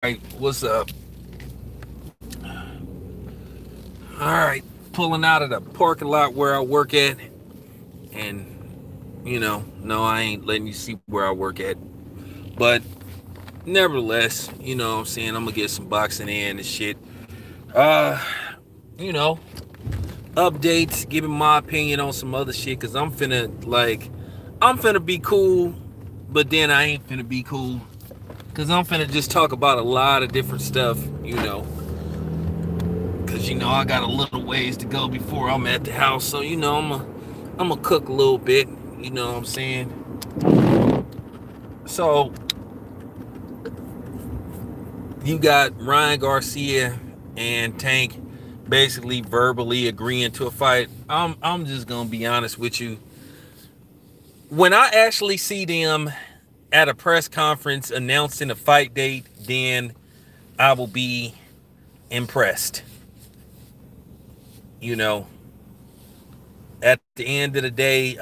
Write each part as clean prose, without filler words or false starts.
Right, what's up? All right, pulling out of the parking lot where I work at, and no, I ain't letting you see where I work at. But nevertheless, what I'm saying, I'm gonna get some boxing in and shit. Uh, you know, updates, giving my opinion on some other shit, cause I'm finna be cool, but then I ain't finna be cool, cause I'm finna just talk about a lot of different stuff. Cause I got a little ways to go before I'm at the house. So I'm gonna cook a little bit. You know what I'm saying? So you got Ryan Garcia and Tank basically verbally agreeing to a fight. I'm just gonna be honest with you. When I actually see them at a press conference announcing a fight date, then I will be impressed. You know, at the end of the day,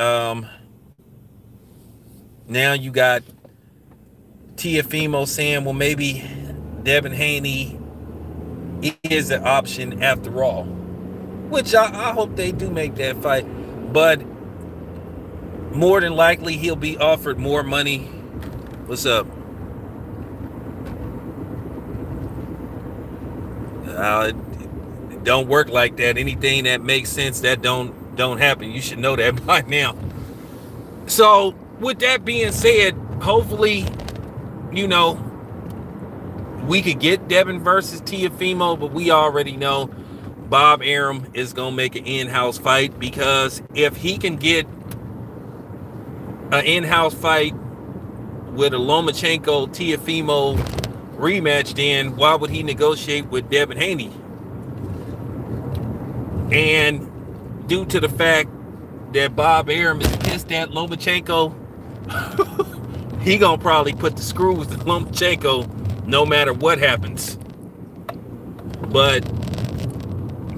now you got Tiafimo saying, well, maybe Devin Haney is an option after all, which I hope they do make that fight. But more than likely, he'll be offered more money. What's up? It don't work like that. Anything that makes sense, that don't happen. You should know that by now. So with that being said, hopefully, you know, we could get Devin versus Tiafimo, but we already know Bob Arum is going to make an in-house fight, because if he can get an in-house fight with a Lomachenko Tiafimo rematch, then why would he negotiate with Devin Haney? And due to the fact that Bob Arum is pissed at Lomachenko, he gonna probably put the screws to Lomachenko no matter what happens. But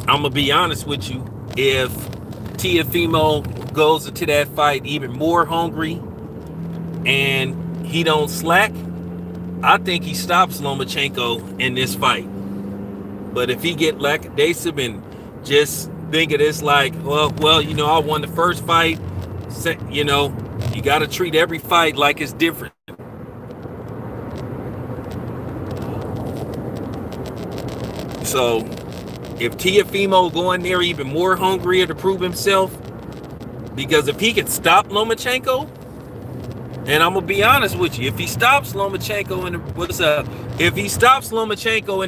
I'm gonna be honest with you, if Tiafimo goes into that fight even more hungry and he don't slack, I think he stops Lomachenko in this fight. But if he get lackadaisical and just think of this like, well, I won the first fight, you got to treat every fight like it's different. So if Tiafimo go in there even more hungrier to prove himself, because if he can stop Lomachenko, and I'm gonna be honest with you, if he stops Lomachenko in the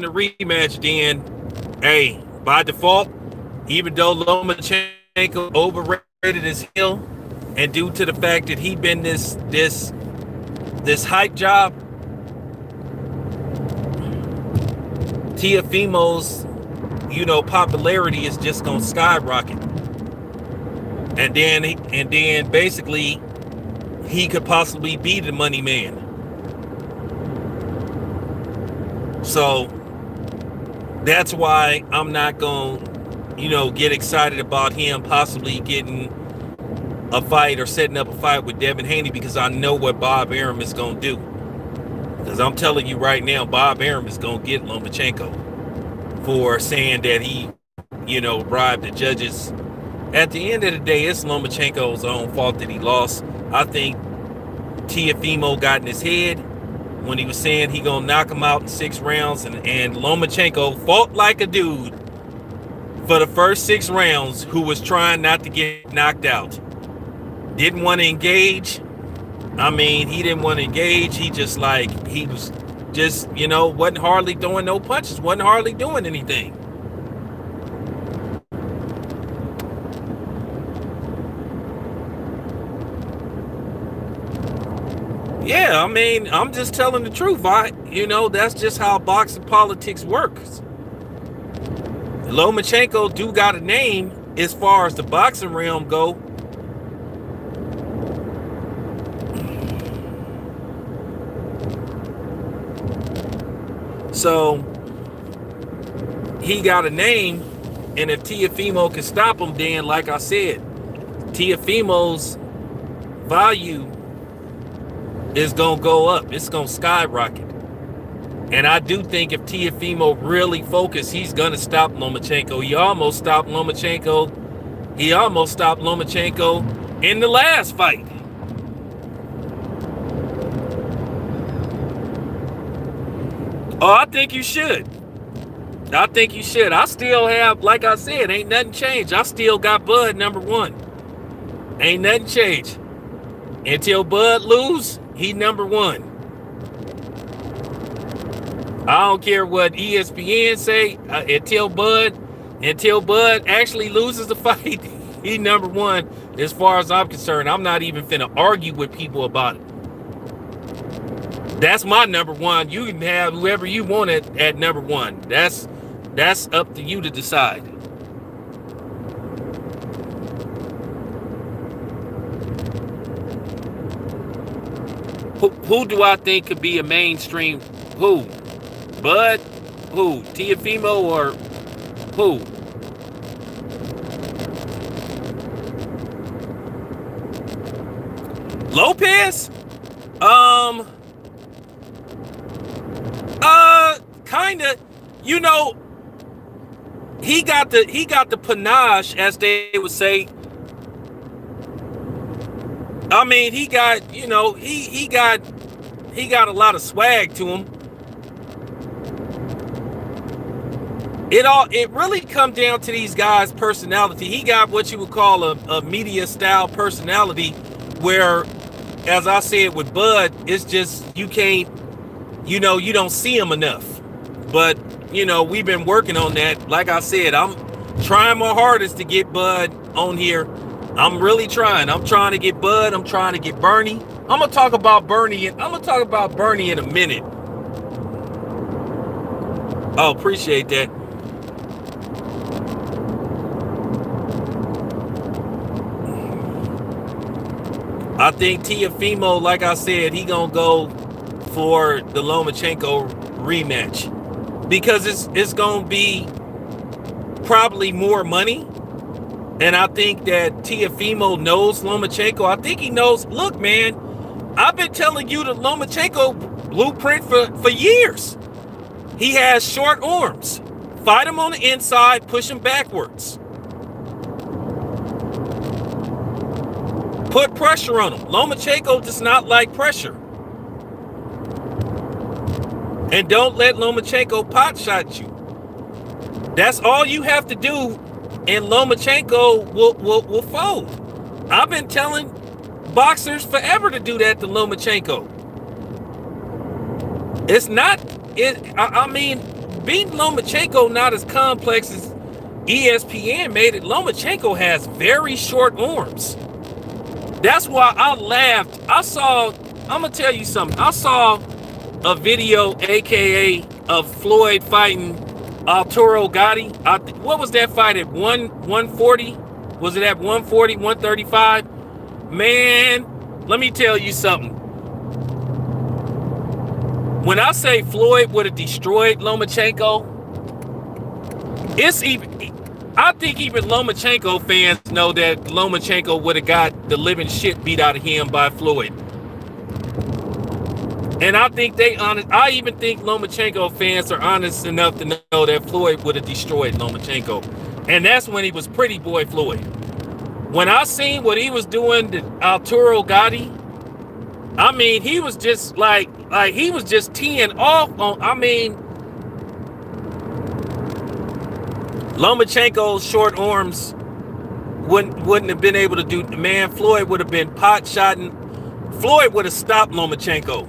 rematch, then hey, by default, even though Lomachenko overrated as hell, and due to the fact that he been this hype job, Tiafimo's popularity is just gonna skyrocket, and then basically he could possibly be the money man. So that's why I'm not gonna get excited about him possibly getting a fight or setting up a fight with Devin Haney, because I know what Bob Arum is gonna do. Because I'm telling you right now, Bob Arum is gonna get Lomachenko for saying that he bribed the judges. At the end of the day, it's Lomachenko's own fault that he lost. I think Tiafimo got in his head when he was saying he gonna knock him out in 6 rounds, and Lomachenko fought like a dude for the first 6 rounds, who was trying not to get knocked out. Didn't want to engage. I mean, he didn't want to engage. He was just, wasn't hardly throwing no punches, wasn't hardly doing anything. Yeah, I mean, I'm just telling the truth. That's just how boxing politics works. Lomachenko do got a name as far as the boxing realm go. So he got a name, and if Tiafimo can stop him, then like I said, Tiafimo's value is gonna go up. It's gonna skyrocket. And I do think if Teofimo really focused, he's going to stop Lomachenko. He almost stopped Lomachenko. He almost stopped Lomachenko in the last fight. Oh, I think you should. I think you should. I still have, like I said, ain't nothing changed. I still got Bud #1. Ain't nothing changed. Until Bud lose, he #1. I don't care what ESPN say. Until Bud actually loses the fight, he #1 as far as I'm concerned. I'm not even finna argue with people about it. That's my #1. You can have whoever you want at #1. That's up to you to decide. Who do I think could be a mainstream? Who? Bud? Who? Teofimo or who? Lopez? Kinda. You know, he got the panache, as they would say. I mean, he got, you know, he got a lot of swag to him. It really come down to these guys' personality. He got what you would call a media style personality, where, as I said with Bud, it's just you can't, you know, you don't see him enough. But, you know, we've been working on that. Like I said, I'm trying my hardest to get Bud on here. I'm really trying. I'm trying to get Bud. I'm trying to get Bernie. I'm gonna talk about Bernie in a minute. Oh, appreciate that. I think Teofimo, like I said, he gonna go for the Lomachenko rematch because it's gonna be probably more money. And I think that Teofimo knows Lomachenko. I think he knows, look, man, I've been telling you the Lomachenko blueprint for years. He has short arms. Fight him on the inside, push him backwards. Put pressure on him. Lomachenko does not like pressure. And don't let Lomachenko pot shot you. That's all you have to do, and Lomachenko will fold. I've been telling boxers forever to do that to Lomachenko. It's not, I mean, beating Lomachenko not as complex as ESPN made it. Lomachenko has very short arms. That's why I laughed. I'm going to tell you something. I saw a video, AKA, of Floyd fighting Arturo Gatti. What was that fight at 140? Was it at 140, 135? Man, let me tell you something. When I say Floyd would have destroyed Lomachenko, I think even Lomachenko fans know that Lomachenko would have got the living shit beat out of him by Floyd. And I think I even think Lomachenko fans are honest enough to know that Floyd would have destroyed Lomachenko. And that's when he was Pretty Boy Floyd. When I seen what he was doing to Arturo Gatti, I mean, he was just like he was just teeing off on, I mean, Lomachenko's short arms wouldn't have been able to do, man, Floyd would have been pot shotting. Floyd would have stopped Lomachenko.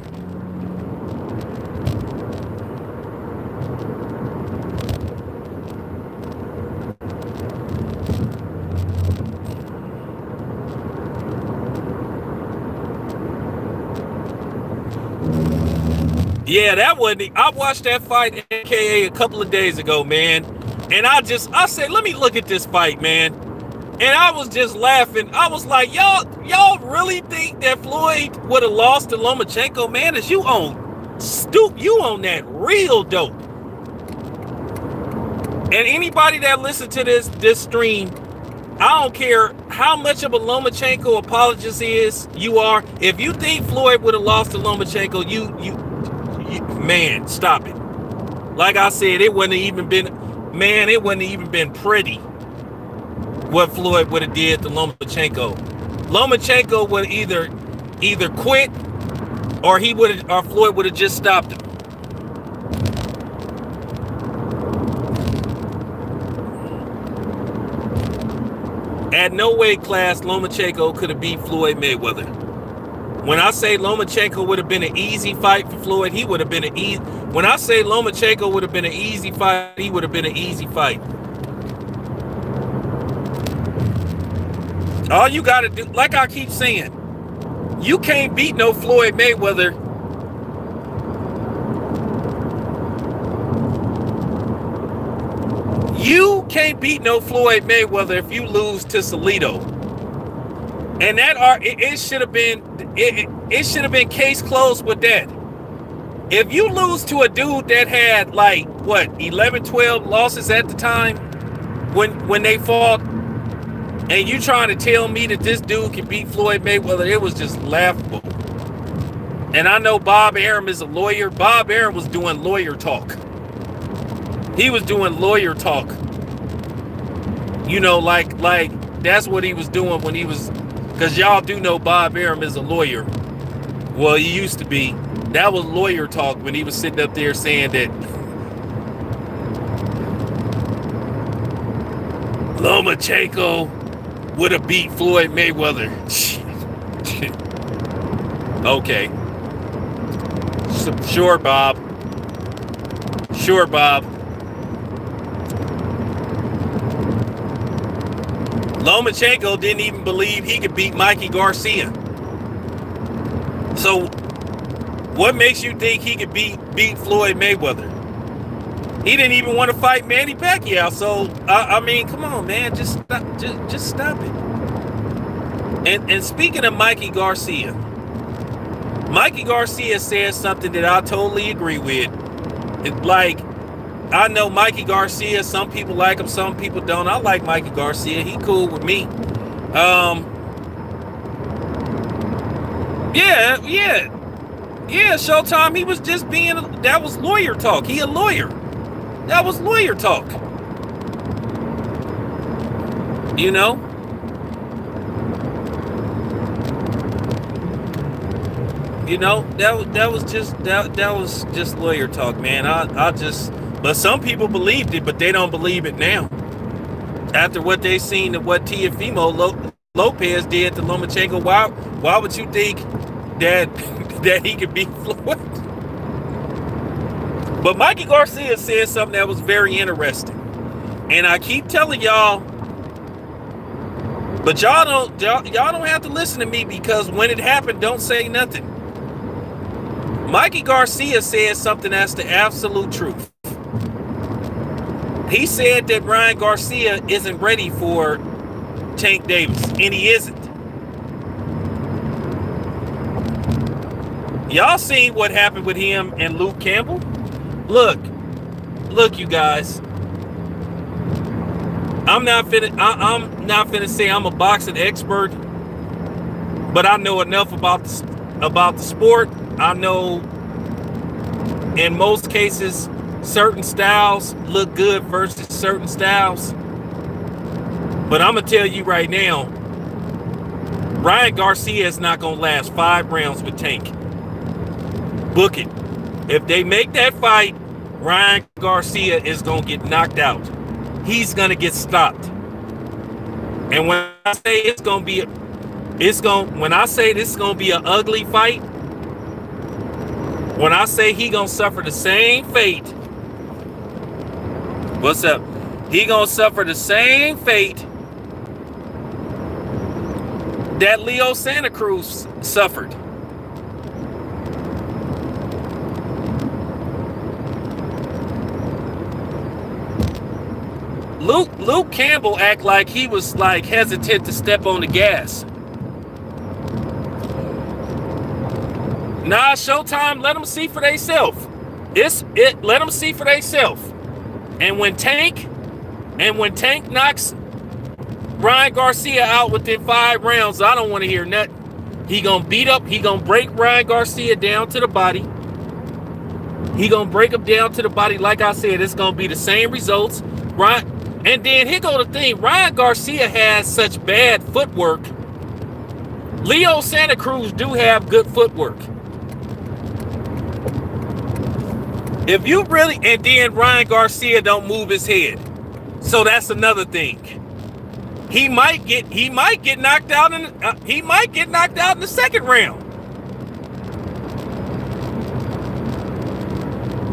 Yeah, that wasn't. I watched that fight, AKA, a couple of days ago, man. And I said, let me look at this fight, man. And I was just laughing. I was like, y'all really think that Floyd would have lost to Lomachenko? Man, is you on that real dope. And anybody that listens to this stream, I don't care how much of a Lomachenko apologist you are. If you think Floyd would have lost to Lomachenko, man, stop it. Like I said, it wouldn't even been pretty what Floyd would have did to Lomachenko. Lomachenko would either quit or Floyd would have just stopped him. At no weight class, Lomachenko could have beat Floyd Mayweather. When I say Lomachenko would have been an easy fight for Floyd, he would have been an easy. When I say Lomachenko would have been an easy fight, he would have been an easy fight. All you got to do, like I keep saying, you can't beat no Floyd Mayweather. You can't beat no Floyd Mayweather if you lose to Salido. And it should have been case closed with that. If you lose to a dude that had like what 11, 12 losses at the time when they fought, and you trying to tell me that this dude can beat Floyd Mayweather, it was just laughable. And I know Bob Arum is a lawyer. Bob Arum was doing lawyer talk. He was doing lawyer talk. You know, like that's what he was doing when he was, because y'all do know Bob Arum is a lawyer. Well, he used to be. That was lawyer talk when he was sitting up there saying that Lomachenko would have beat Floyd Mayweather. Okay. Sure, Bob. Sure, Bob. Lomachenko didn't even believe he could beat Mikey Garcia. So what makes you think he could beat Floyd Mayweather? He didn't even want to fight Manny Pacquiao. So I mean, come on, man, just stop it. And speaking of Mikey Garcia said something that I totally agree with. Like, I know Mikey Garcia, some people like him, some people don't. I like Mikey Garcia. He cool with me. Yeah, Showtime, he was just being, that was lawyer talk. He a lawyer. That was lawyer talk. You know? You know, that was just lawyer talk, man. But some people believed it, but they don't believe it now. After what they seen of what Teofimo Lopez did to Lomachenko, why would you think that he could beat Floyd? But Mikey Garcia said something that was very interesting. And I keep telling y'all, but y'all don't have to listen to me, because when it happened, don't say nothing. Mikey Garcia said something that's the absolute truth. He said that Ryan Garcia isn't ready for Tank Davis, and he isn't. Y'all seen what happened with him and Luke Campbell? Look, you guys. I'm not finna say I'm a boxing expert, but I know enough about the sport. I know in most cases certain styles look good versus certain styles. But I'm gonna tell you right now, Ryan Garcia is not gonna last 5 rounds with Tank. Book it. If they make that fight, Ryan Garcia is gonna get knocked out. He's gonna get stopped. And when I say this is gonna be an ugly fight, when I say he gonna suffer the same fate, what's up? He gonna suffer the same fate that Leo Santa Cruz suffered. Luke Campbell act like he was like hesitant to step on the gas. Nah, Showtime, let them see for themselves. Let them see for themselves. And when Tank knocks Ryan Garcia out within 5 rounds, I don't want to hear nothing. He gonna break Ryan Garcia down to the body. He gonna break them down to the body. Like I said, it's gonna be the same results, right? And then here go the thing: Ryan Garcia has such bad footwork. Leo Santa Cruz do have good footwork. If you really, and then Ryan Garcia don't move his head, so that's another thing. He might get knocked out in the second round.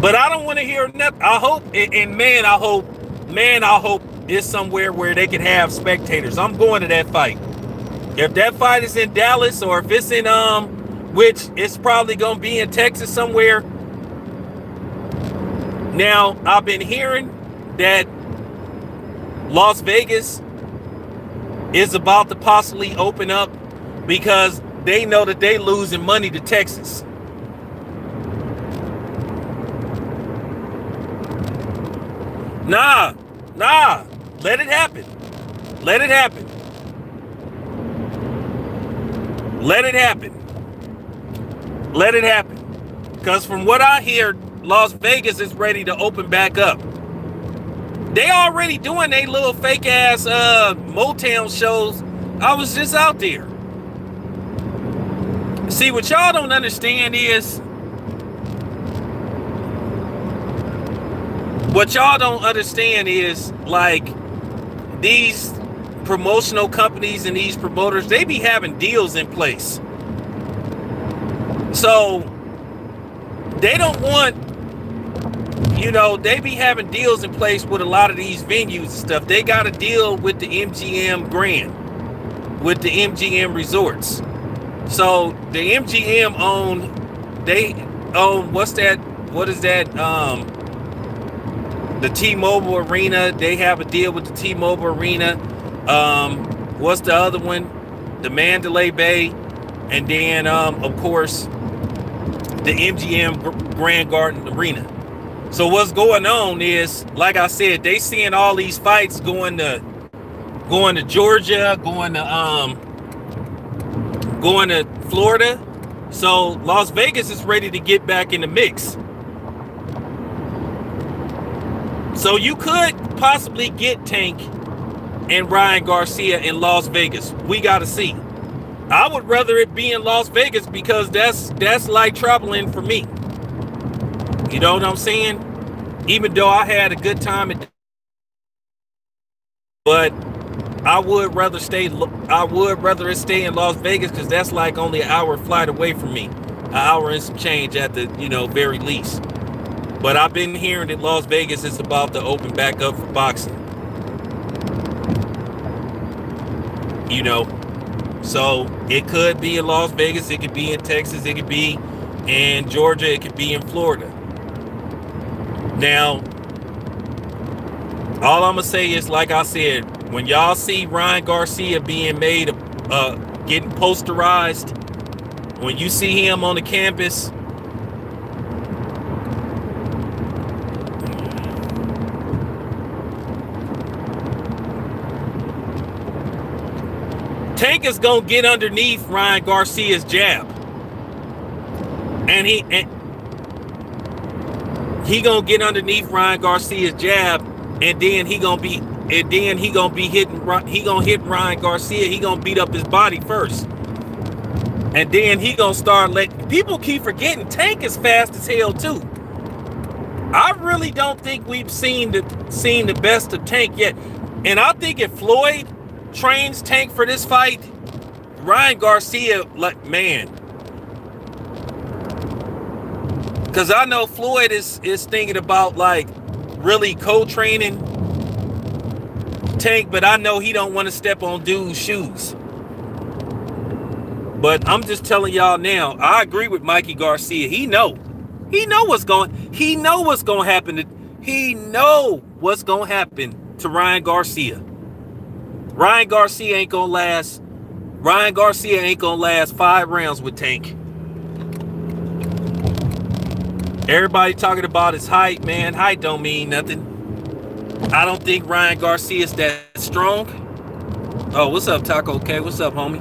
But I don't want to hear nothing. I hope, I hope it's somewhere where they can have spectators. I'm going to that fight. If that fight is in Dallas, or if it's in which it's probably gonna be in Texas somewhere. Now, I've been hearing that Las Vegas is about to possibly open up because they know that they losing money to Texas. Nah, let it happen. Let it happen. Let it happen. Let it happen. Because from what I hear, Las Vegas is ready to open back up. They already doing their little fake ass Motown shows. I was just out there. See, what y'all don't understand is, like, these promotional companies and these promoters, they be having deals in place. So they don't want, they be having deals in place with a lot of these venues and stuff. They got a deal with the MGM Grand, with the MGM Resorts. So the MGM they own, what is that? The T-Mobile Arena. They have a deal with the T-Mobile Arena. What's the other one? The Mandalay Bay. And then, of course, the MGM Grand Garden Arena. So what's going on is, like I said, they seeing all these fights going to Georgia, going to Florida. So Las Vegas is ready to get back in the mix. So you could possibly get Tank and Ryan Garcia in Las Vegas. We got to see. I would rather it be in Las Vegas because that's like traveling for me. You know what I'm saying? Even though I had a good time, but I would rather it stay in Las Vegas because that's like only an hour flight away from me, an hour and some change at the very least. But I've been hearing that Las Vegas is about to open back up for boxing. So it could be in Las Vegas, it could be in Texas, it could be in Georgia, it could be in Florida. Now, all I'm gonna say is, like I said, when y'all see Ryan Garcia being made, getting posterized, when you see him on the campus, Tank is gonna get underneath Ryan Garcia's jab, and he gonna get underneath Ryan Garcia's jab, and then he gonna hit Ryan Garcia. He gonna beat up his body first, and then he gonna start letting people keep forgetting Tank is fast as hell too. I really don't think we've seen the best of Tank yet, and I think if Floyd trains Tank for this fight, Ryan Garcia, like, man, because I know Floyd is thinking about like really co-training Tank, but I know he don't want to step on dude's shoes. But I'm just telling y'all now, I agree with Mikey Garcia. He know what's going to happen to Ryan Garcia. Ryan Garcia ain't gonna last 5 rounds with Tank. Everybody talking about his height, man. Height don't mean nothing. I don't think Ryan Garcia is that strong. Oh, what's up, Taco K? What's up, homie?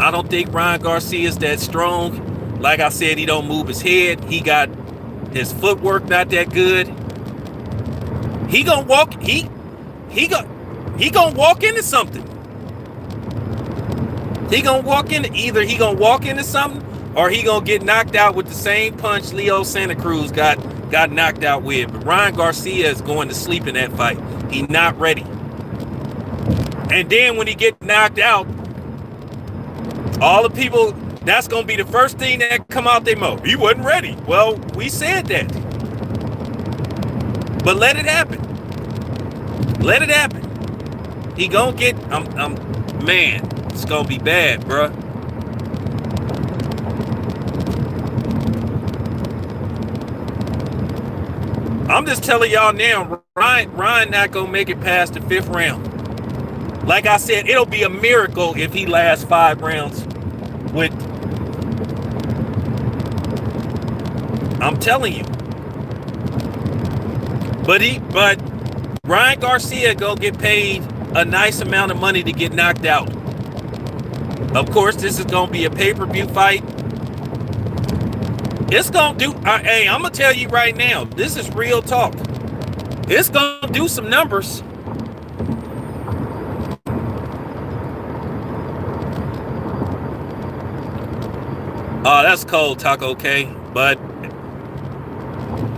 I don't think Ryan Garcia is that strong. Like I said, he don't move his head. He got his footwork not that good. He gonna walk. He gonna walk into something. He gonna walk into either he gonna walk into something or he gonna get knocked out with the same punch Leo Santa Cruz got knocked out with. But Ryan Garcia is going to sleep in that fight. He's not ready. And then when he get knocked out, all the people, that's gonna be the first thing that come out their mouth. He wasn't ready. Well, we said that. But let it happen. Let it happen. He gonna get, man, it's gonna be bad, bruh. I'm just telling y'all now, Ryan not gonna make it past the 5th round. Like I said, it'll be a miracle if he lasts 5 rounds with, I'm telling you. But Ryan Garcia gonna get paid a nice amount of money to get knocked out. Of course, this is gonna be a pay-per-view fight. It's gonna do, hey, I'm gonna tell you right now, this is real talk. It's gonna do some numbers. Oh, that's cold, Taco K. But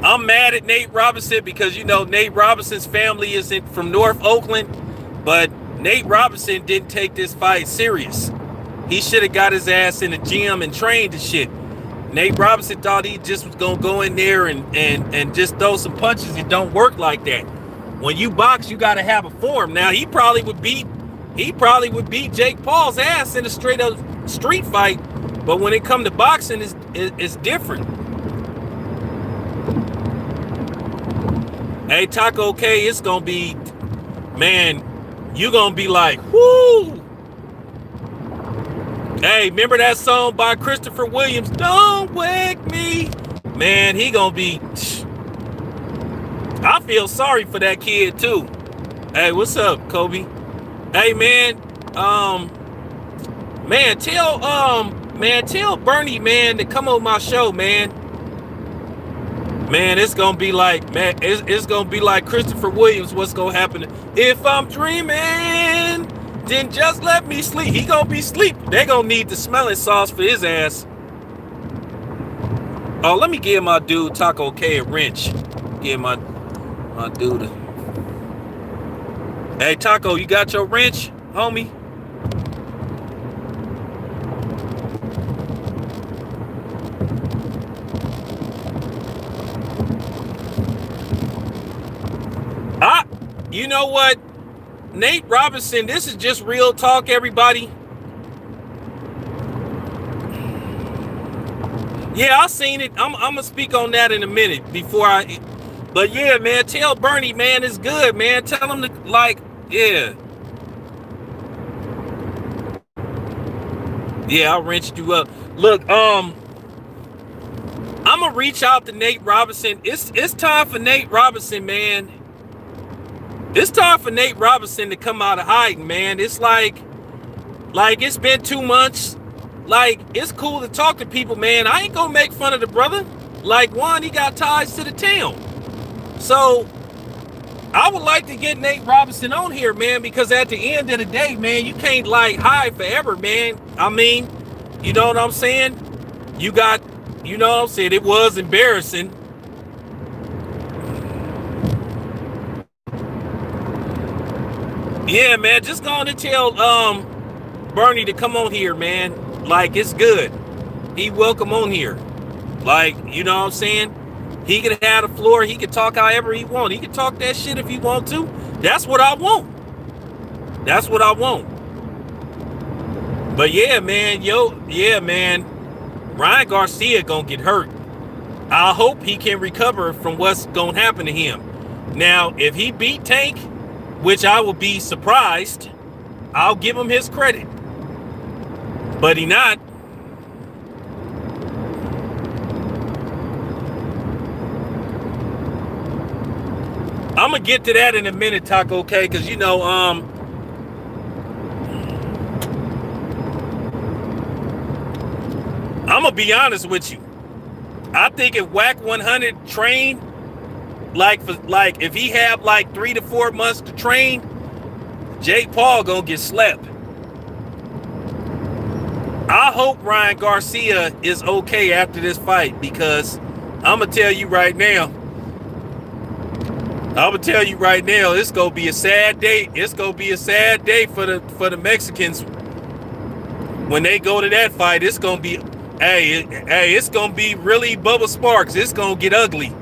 I'm mad at Nate Robinson because, you know, Nate Robinson's family isn't from North Oakland, but Nate Robinson didn't take this fight serious. He should have got his ass in the gym and trained and shit. Nate Robinson thought he just was gonna go in there and just throw some punches. It don't work like that. When you box, you gotta have a form. Now he probably would beat Jake Paul's ass in a straight up street fight, but when it come to boxing, it's different. Hey, Taco K, it's gonna be, man, you gonna be like, whoo. Hey, remember that song by Christopher Williams, Don't Wake Me? Man, he gonna be, I feel sorry for that kid too. Hey, what's up, Kobe? Hey, man, tell Bernie, man, to come on my show, man. Man, it's gonna be like, man, it's gonna be like Christopher Williams. What's gonna happen? If I'm dreaming, then just let me sleep. He gonna be sleep. They gonna need the smelling sauce for his ass. Oh, let me give my dude Taco K a wrench. Give my dude a... Hey, Taco, you got your wrench, homie? You know what? Nate Robinson, this is just real talk, everybody. Yeah, I seen it. I'm gonna speak on that in a minute but yeah, man, tell Bernie, man, it's good, man. Tell him to, like, yeah. Yeah, I wrenched you up. Look, I'm gonna reach out to Nate Robinson. It's time for Nate Robinson, man. It's time for Nate Robinson to come out of hiding, man. It's like it's been 2 months. Like, it's cool to talk to people, man. I ain't gonna make fun of the brother. Like, one, he got ties to the town. So, I would like to get Nate Robinson on here, man, because at the end of the day, man, you can't, like, hide forever, man. I mean, you know what I'm saying? You know what I'm saying? It was embarrassing. Yeah, man, just go on and tell Bernie to come on here, man. Like, it's good. He welcome on here. Like, you know what I'm saying? He can have the floor. He can talk however he want. He can talk that shit if he want to. That's what I want. That's what I want. But yeah, man, man. Ryan Garcia gonna get hurt. I hope he can recover from what's gonna happen to him. Now, if he beat Tank, which I will be surprised, I'll give him his credit. But he not. I'm gonna get to that in a minute, Taco K, because you know, I'm gonna be honest with you. I think if WAC 100 train, like if he have like 3 to 4 months to train, Jake Paul gonna get slept. I hope Ryan Garcia is okay after this fight, because I'm gonna tell you right now. It's gonna be a sad day. It's gonna be a sad day for the Mexicans when they go to that fight. It's gonna be, it's gonna be really Bubba Sparks. It's gonna get ugly,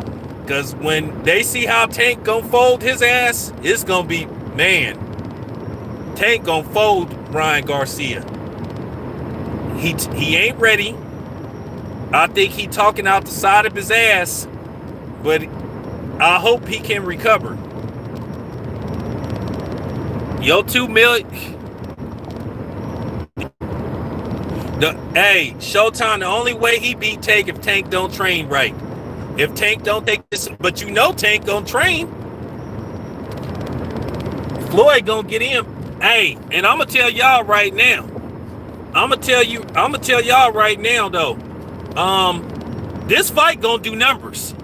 because when they see how Tank gonna fold his ass, it's gonna be, man. Tank gonna fold Ryan Garcia. He ain't ready. I think he talking out the side of his ass, but I hope he can recover. Yo, 2 million. Hey, Showtime, the only way he beat Tank if Tank don't train right. If Tank don't take this, but you know Tank gonna train. Floyd gonna get him. Hey, and I'm gonna tell y'all right now. I'm gonna tell y'all right now though. This fight gonna do numbers.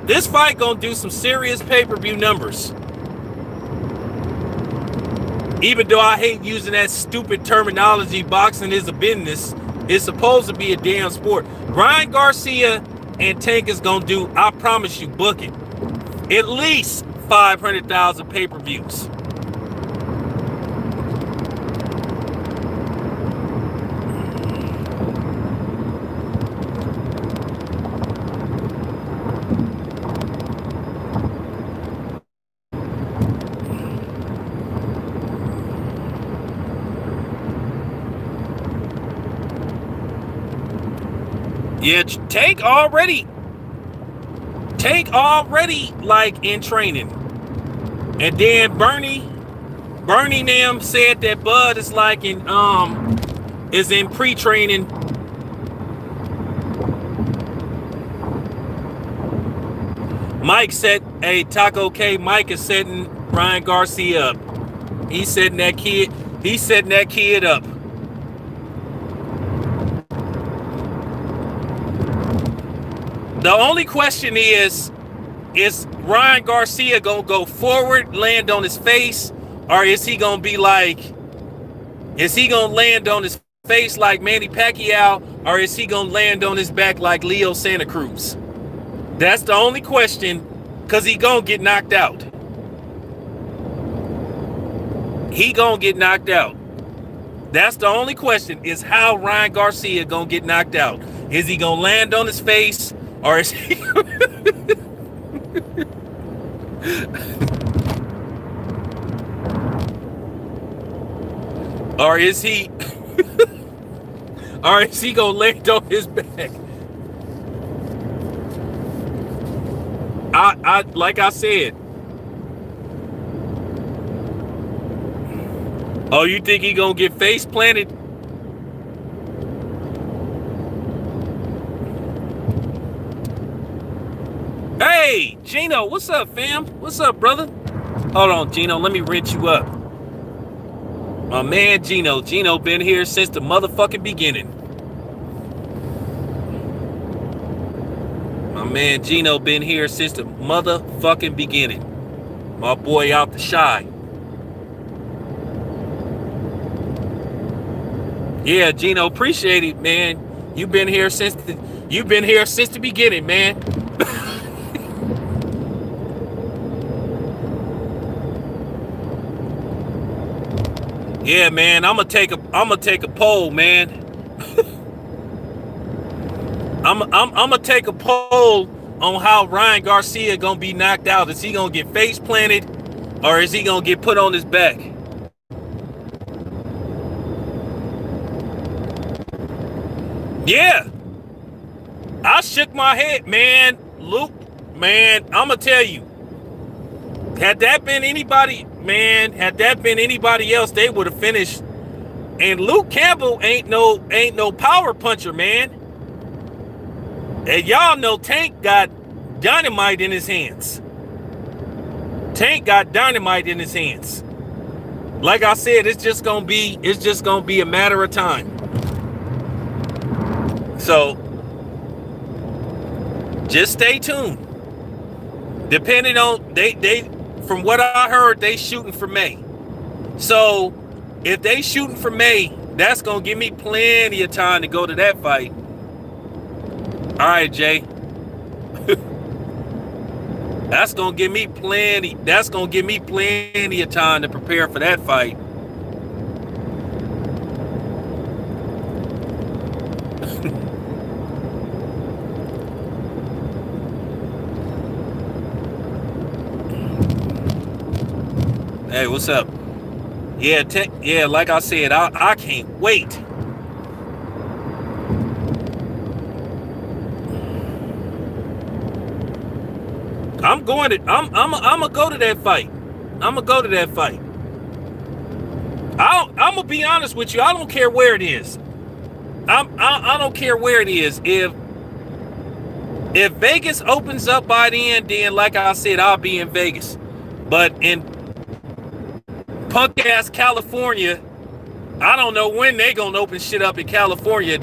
This fight gonna do some serious pay-per-view numbers. Even though I hate using that stupid terminology, boxing is a business. It's supposed to be a damn sport. Ryan Garcia and Tank is gonna do, I promise you, book it, at least 500,000 pay-per-views. Yeah, Tank already like in training. And then Bernie them said that Bud is like in pre-training. Mike said, hey, Taco K, Mike is setting Ryan Garcia up. He's setting that kid up. The only question is Ryan Garcia gonna go forward, land on his face, or is he gonna land on his face like Manny Pacquiao, or is he gonna land on his back like Leo Santa Cruz? That's the only question, because he gonna get knocked out. He gonna get knocked out. That's the only question, is how Ryan Garcia gonna get knocked out. Is he gonna land on his face? Or is he or is he gonna land on his back? I like I said. Oh, you think he gonna get face planted? Hey, Gino, what's up, fam? What's up, brother? Hold on, Gino, let me rinse you up. My man, Gino. Gino been here since the motherfucking beginning. My man, Gino been here since the motherfucking beginning. My boy out the shy. Yeah, Gino, appreciate it, man. You've been here since the beginning, man. Yeah, man, I'm gonna take a poll, man. I'm gonna take a poll on how Ryan Garcia gonna be knocked out. Is he gonna get face planted, or is he gonna get put on his back? Yeah, I shook my head, man. Luke, man, I'm gonna tell you. Had that been anybody else, they would have finished. And Luke Campbell ain't no power puncher, man. And y'all know Tank got dynamite in his hands. Tank got dynamite in his hands. Like I said, it's just gonna be a matter of time. So just stay tuned. Depending on they from what I heard, they shooting for May. So if they shooting for May, that's gonna give me plenty of time to go to that fight. All right, Jay. That's gonna give me plenty of time to prepare for that fight. Hey, what's up? Yeah, like I said, I can't wait. I'm gonna go to that fight. I'm gonna go to that fight. I'm gonna be honest with you. I don't care where it is. I don't care where it is. If Vegas opens up by then like I said, I'll be in Vegas. But in punk ass California, I don't know when they gonna open shit up in California.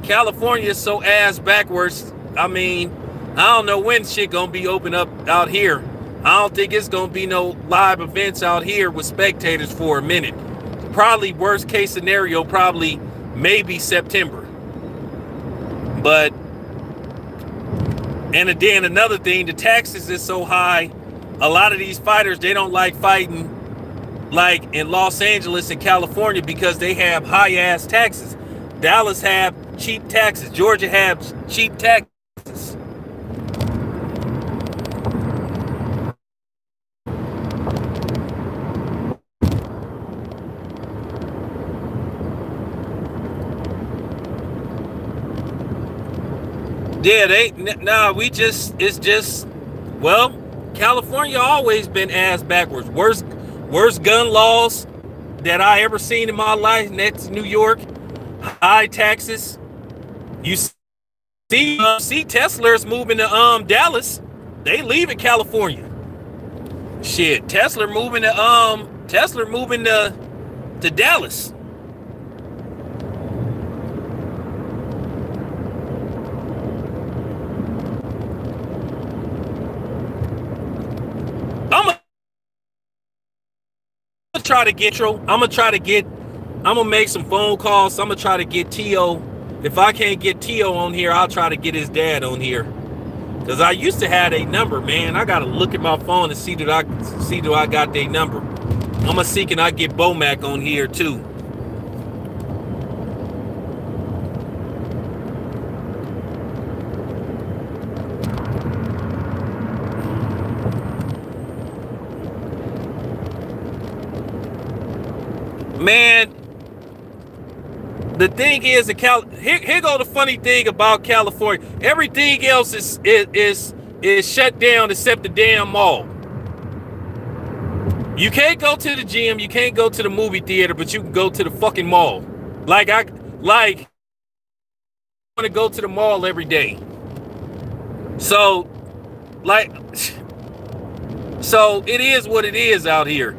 California is so ass backwards. I mean, I don't know when shit gonna be open up out here. I don't think it's gonna be no live events out here with spectators for a minute. Probably worst case scenario, maybe September. But, and then another thing, the taxes is so high. A lot of these fighters, they don't like fighting like in Los Angeles and California because they have high ass taxes. Dallas have cheap taxes. Georgia have cheap taxes. Yeah, it's just, well, California always been ass backwards. Worst gun laws that I ever seen in my life. Next to New York, high taxes. You see Tesla's moving to Dallas. They leaving California. Shit, Tesla moving to Dallas. I'm gonna make some phone calls. I'm gonna try to get T.O. If I can't get T.O. on here, I'll try to get his dad on here. Cause I used to have a number, man. I gotta look at my phone and see do I got their number. I'm gonna see can I get Bomac on here too. Man, the thing is, here go the funny thing about California. Everything else is shut down except the damn mall. You can't go to the gym, you can't go to the movie theater, but you can go to the fucking mall. I want to go to the mall every day. So it is what it is out here.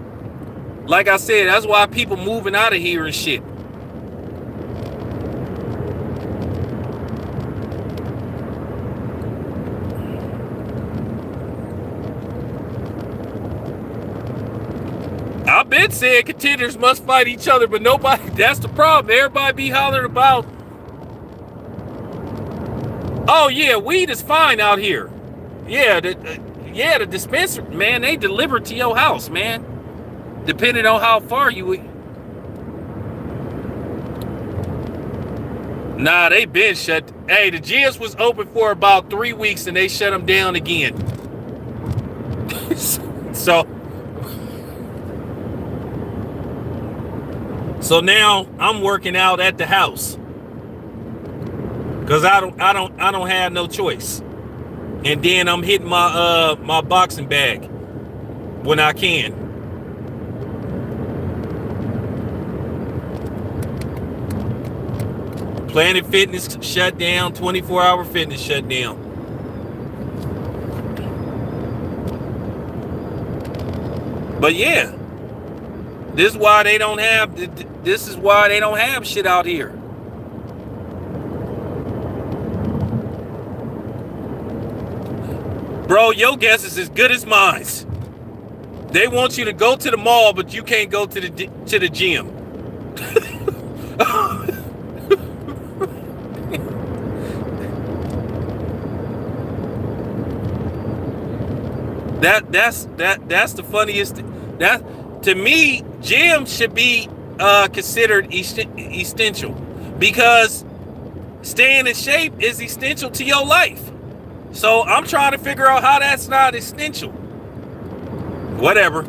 Like I said, that's why people moving out of here and shit. I've been saying contenders must fight each other, but nobody, that's the problem. Everybody be hollering about, oh yeah, weed is fine out here. Yeah, the dispensary, man, they deliver to your house, man. Depending on how far you... Nah, they been shut. Hey, the gyms was open for about 3 weeks and they shut them down again. So now I'm working out at the house. Cause I don't have no choice. And then I'm hitting my my boxing bag when I can. Planet Fitness shut down, 24-hour fitness shut down. But yeah, this is why they don't have shit out here. Bro, your guess is as good as mine. They want you to go to the mall, but you can't go to the gym. That's the funniest. That to me, gym should be considered essential, because staying in shape is essential to your life. So I'm trying to figure out how that's not essential. Whatever.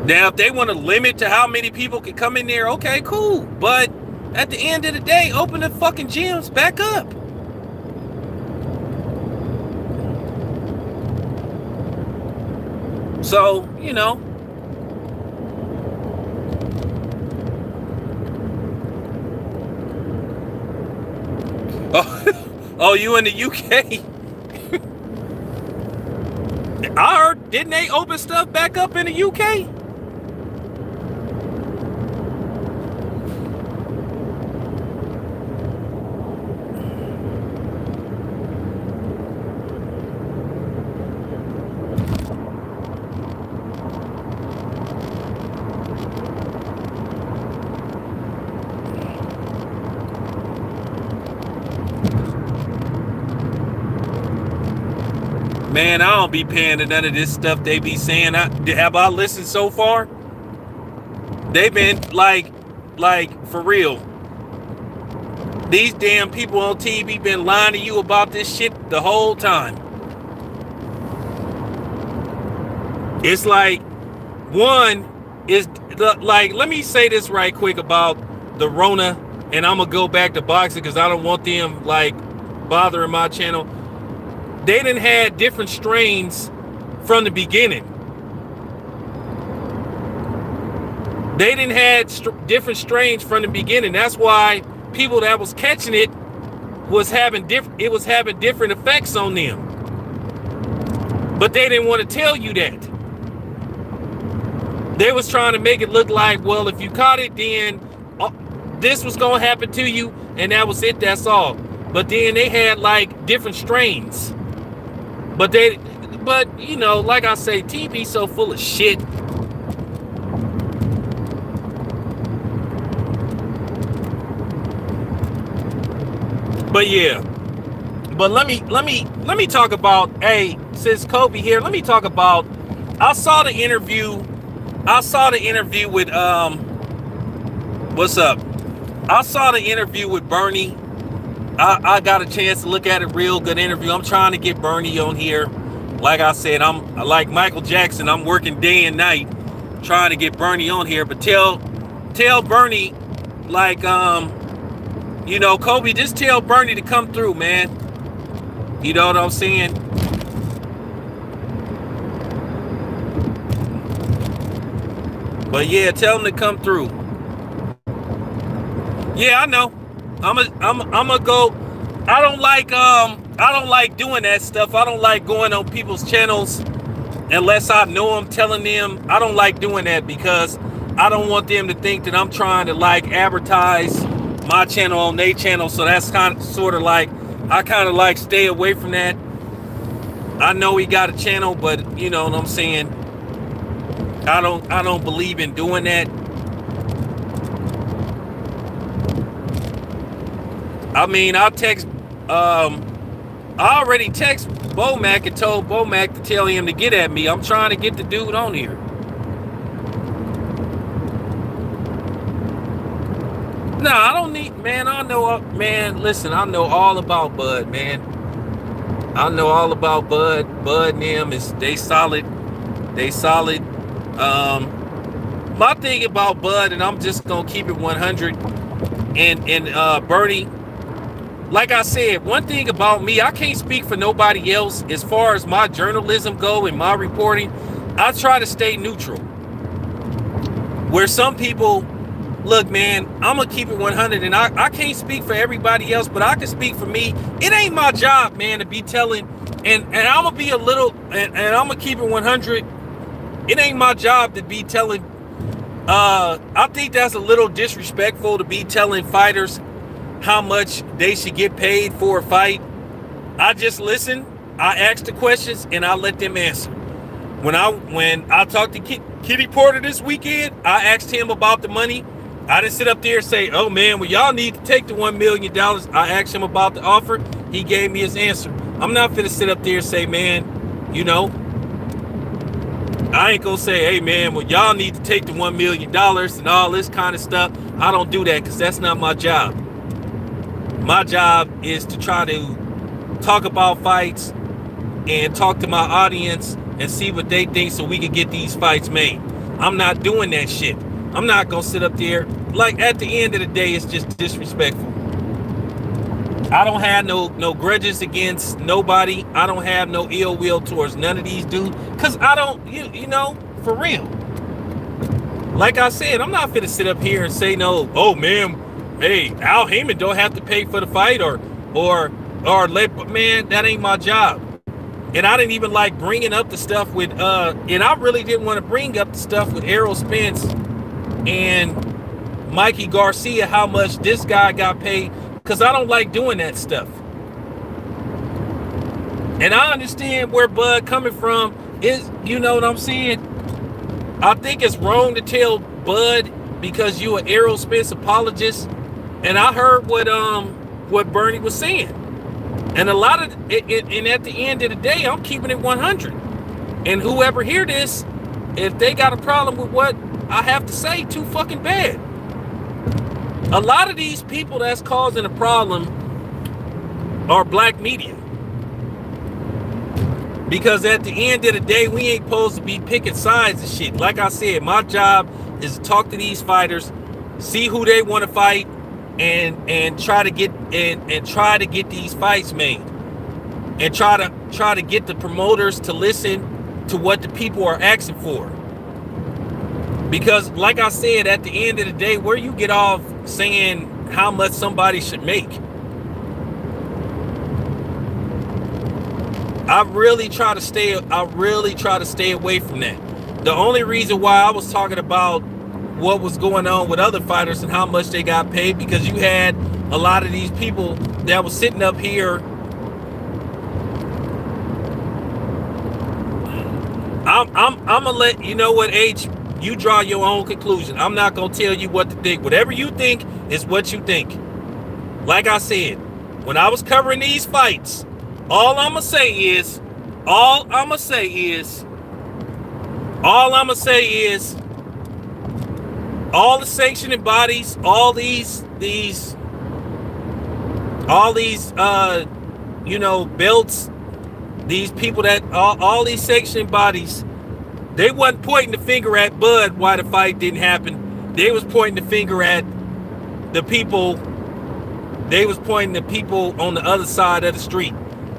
Now, if they want to limit to how many people can come in there, okay, cool. But at the end of the day, open the fucking gyms back up. So, you know. Oh, you in the UK? I heard, didn't they open stuff back up in the UK? Man, I don't be paying to none of this stuff they be saying. Have I listened so far? They've been like for real. These damn people on TV been lying to you about this shit the whole time. It's like, one is like, let me say this right quick about the Rona, and I'm gonna go back to boxing because I don't want them like bothering my channel. They done had different strains from the beginning. They done had different strains from the beginning. That's why people that was catching it was having different effects on them. But they didn't want to tell you that. They was trying to make it look like, well, if you caught it, then this was gonna happen to you, and that was it. That's all. But then they had like different strains. But you know, like I say, TV so full of shit. But yeah. But let me talk about, hey, since Kobe here, let me talk about, I saw the interview with what's up? I saw the interview with Bernie. I got a chance to look at it. Real good interview. I'm trying to get Bernie on here. Like I said, I'm like Michael Jackson. I'm working day and night trying to get Bernie on here. But tell Bernie, like, you know, Kobe, just tell Bernie to come through, man. You know what I'm saying? But yeah, tell him to come through. Yeah, I know. I'm gonna go. I don't like doing that stuff. I don't like going on people's channels unless I know them, telling them. I don't like doing that because I don't want them to think that I'm trying to like advertise my channel on their channel. So that's sort of like, I kind of like stay away from that. I know he got a channel, but you know what I'm saying? I don't believe in doing that. I mean, I already text Bomac and told Bomac to tell him to get at me. I'm trying to get the dude on here. No, I don't need, man, I know, man, listen, I know all about Bud, man. I know all about Bud. Bud and them, they solid. They solid. My thing about Bud, and I'm just gonna keep it 100, and Bernie, like I said, one thing about me, I can't speak for nobody else as far as my journalism go and my reporting. I try to stay neutral. Where some people, look, man, I'm gonna keep it 100, and I can't speak for everybody else, but I can speak for me. It ain't my job, man, to be telling, and I'm gonna be a little, and I'm gonna keep it 100. It ain't my job to be telling. I think that's a little disrespectful to be telling fighters how much they should get paid for a fight. I just listen, I ask the questions, and I let them answer. When I talked to Kitty Porter this weekend, I asked him about the money. I didn't sit up there and say, oh man, well y'all need to take the $1 million. I asked him about the offer. He gave me his answer. I'm not finna sit up there and say, man, you know, I ain't gonna say, hey man, well y'all need to take the $1 million and all this kind of stuff. I don't do that because that's not my job. My job is to try to talk about fights and talk to my audience and see what they think so we can get these fights made. I'm not doing that shit. I'm not gonna sit up there. Like, at the end of the day, it's just disrespectful. I don't have no grudges against nobody. I don't have no ill will towards none of these dudes, because I don't, you know, for real. Like I said, I'm not finna sit up here and say no, oh man, hey, Al Heyman don't have to pay for the fight, or let, man, that ain't my job. And I didn't even like bringing up the stuff with, and I really didn't want to bring up the stuff with Errol Spence and Mikey Garcia, how much this guy got paid, because I don't like doing that stuff. And I understand where Bud coming from is, you know what I'm saying? I think it's wrong to tell Bud because you an Errol Spence apologist. And I heard what Bernie was saying. And a lot of it, and at the end of the day, I'm keeping it 100. And whoever hear this, if they got a problem with what I have to say, too fucking bad. A lot of these people that's causing a problem are black media. Because at the end of the day, we ain't supposed to be picking sides and shit. Like I said, my job is to talk to these fighters, see who they want to fight, and try to get try to get these fights made, and try to get the promoters to listen to what the people are asking for. Because like I said, at the end of the day, where you get off saying how much somebody should make, I really try to stay away from that. The only reason why I was talking about what was going on with other fighters and how much they got paid, because you had a lot of these people that was sitting up here. I'm gonna let you know what, H, you draw your own conclusion. I'm not gonna tell you what to think. Whatever you think is what you think. Like I said, when I was covering these fights, all I'm gonna say is all the sanctioning bodies, all these you know, belts, these people that all these sanctioning bodies, they wasn't pointing the finger at Bud why the fight didn't happen. They was pointing the finger at the people. They was pointing the people on the other side of the street.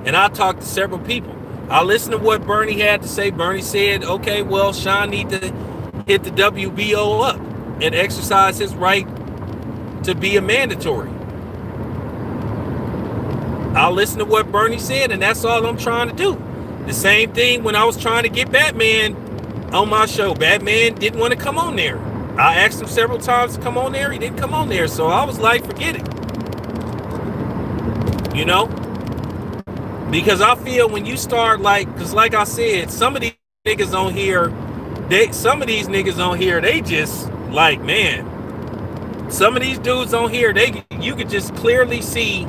And I talked to several people. I listened to what Bernie had to say. Bernie said, okay, well, Sean need to hit the WBO up and exercise his right to be a mandatory. I listened to what Bernie said, and that's all I'm trying to do. The same thing when I was trying to get Batman on my show. Batman didn't want to come on there. I asked him several times to come on there. He didn't come on there. So I was like, forget it. You know? Because I feel when you start because like I said, some of these niggas on here, they just like, man, some of these dudes on here, you could just clearly see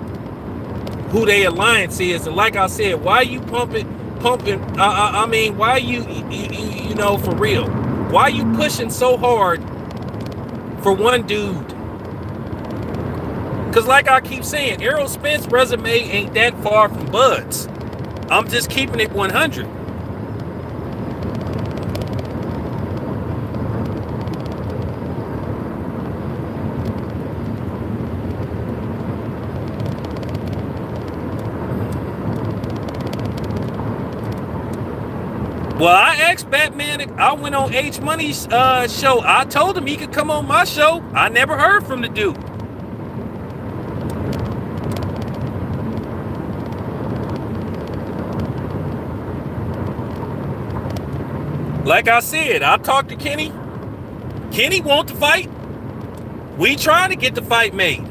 who their alliance is. And like I said, why you pumping? I mean, why you know, for real? Why you pushing so hard for one dude? Because like I keep saying, Errol Spence's resume ain't that far from Bud's. I'm just keeping it 100. Well, I asked Batman, I went on H Money's show. I told him he could come on my show. I never heard from the dude. Like I said, I talked to Kenny. Kenny want to fight. We trying to get the fight made.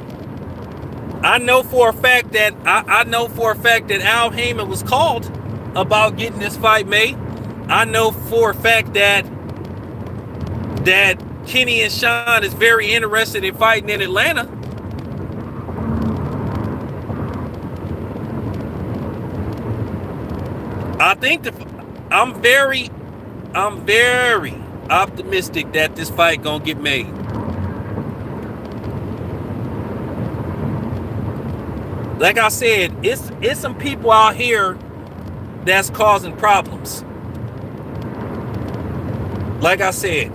I know for a fact that I know for a fact that Al Heyman was called about getting this fight made. I know for a fact that Kenny and Sean is very interested in fighting in Atlanta. I think I'm very optimistic that this fight gonna get made. Like I said, it's some people out here that's causing problems. Like I said,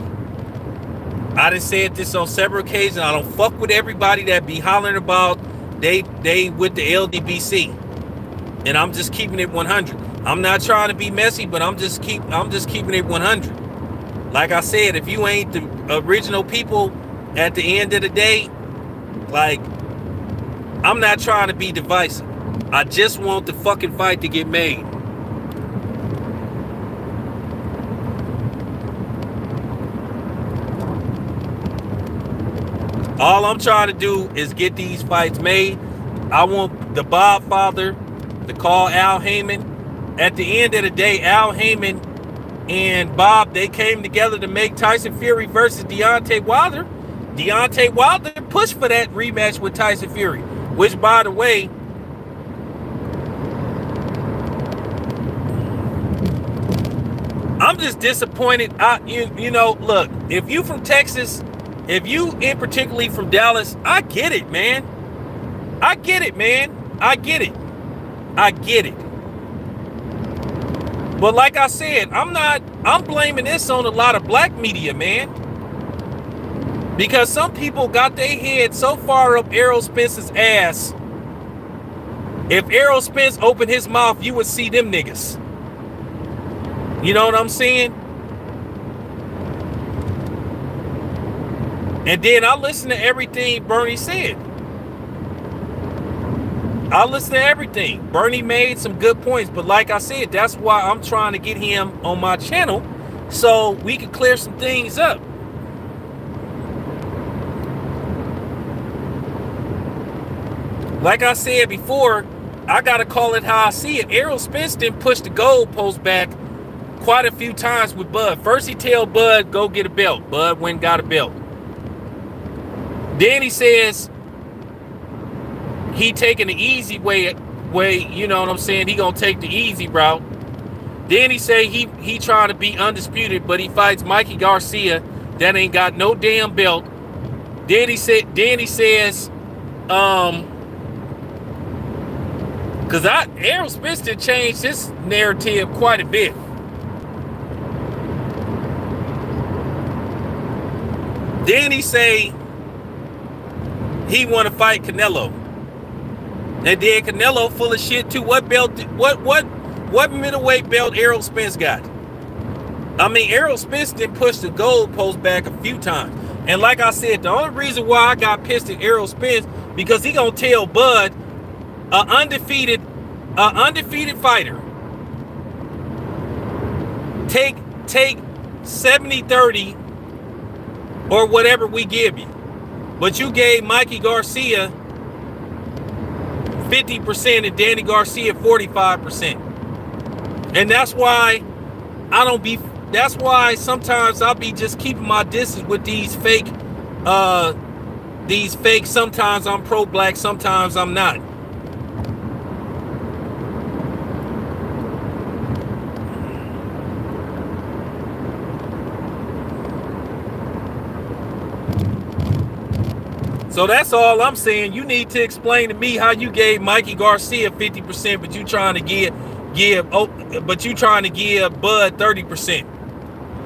I done said this on several occasions. I don't fuck with everybody that be hollering about they with the LDBC, and I'm just keeping it 100. I'm not trying to be messy, but I'm just keeping it 100. Like I said, if you ain't the original people at the end of the day, like, I'm not trying to be divisive. I just want the fucking fight to get made. All I'm trying to do is get these fights made. I want the Bob father to call Al Heyman. At the end of the day, Al Heyman and Bob, they came together to make Tyson Fury versus Deontay Wilder. Deontay Wilder pushed for that rematch with Tyson Fury, which, by the way, I'm just disappointed. You know, look, if you from Texas, if you in particularly from Dallas, I get it, man. I get it, man. I get it. I get it. But like I said, I'm blaming this on a lot of black media, man. Because some people got their head so far up Errol Spence's ass. If Errol Spence opened his mouth, you would see them niggas. You know what I'm saying? And then I listened to everything Bernie said. I listened to everything. Bernie made some good points, but like I said, that's why I'm trying to get him on my channel so we can clear some things up. Like I said before, I gotta call it how I see it. Errol Spence didn't push the goalpost back quite a few times with Bud. First he tell Bud, go get a belt. Bud went and got a belt. Then he says he taking the easy way, you know what I'm saying? He gonna take the easy route. Then he say he trying to be undisputed, but he fights Mikey Garcia that ain't got no damn belt. Then he says, because Errol Spence did change this narrative quite a bit. Then he say he want to fight Canelo. And then Canelo full of shit too. What belt? What middleweight belt Errol Spence got? I mean, Errol Spence didn't push the goalpost back a few times. And like I said, the only reason why I got pissed at Errol Spence because he gonna tell Bud, a undefeated fighter, take 70-30 or whatever we give you. But you gave Mikey Garcia 50% and Danny Garcia 45%. And that's why I don't be, that's why sometimes I'll be just keeping my distance with these fake, sometimes I'm pro-black, sometimes I'm not. So that's all I'm saying. You need to explain to me how you gave Mikey Garcia 50%, but you trying to give Bud 30%.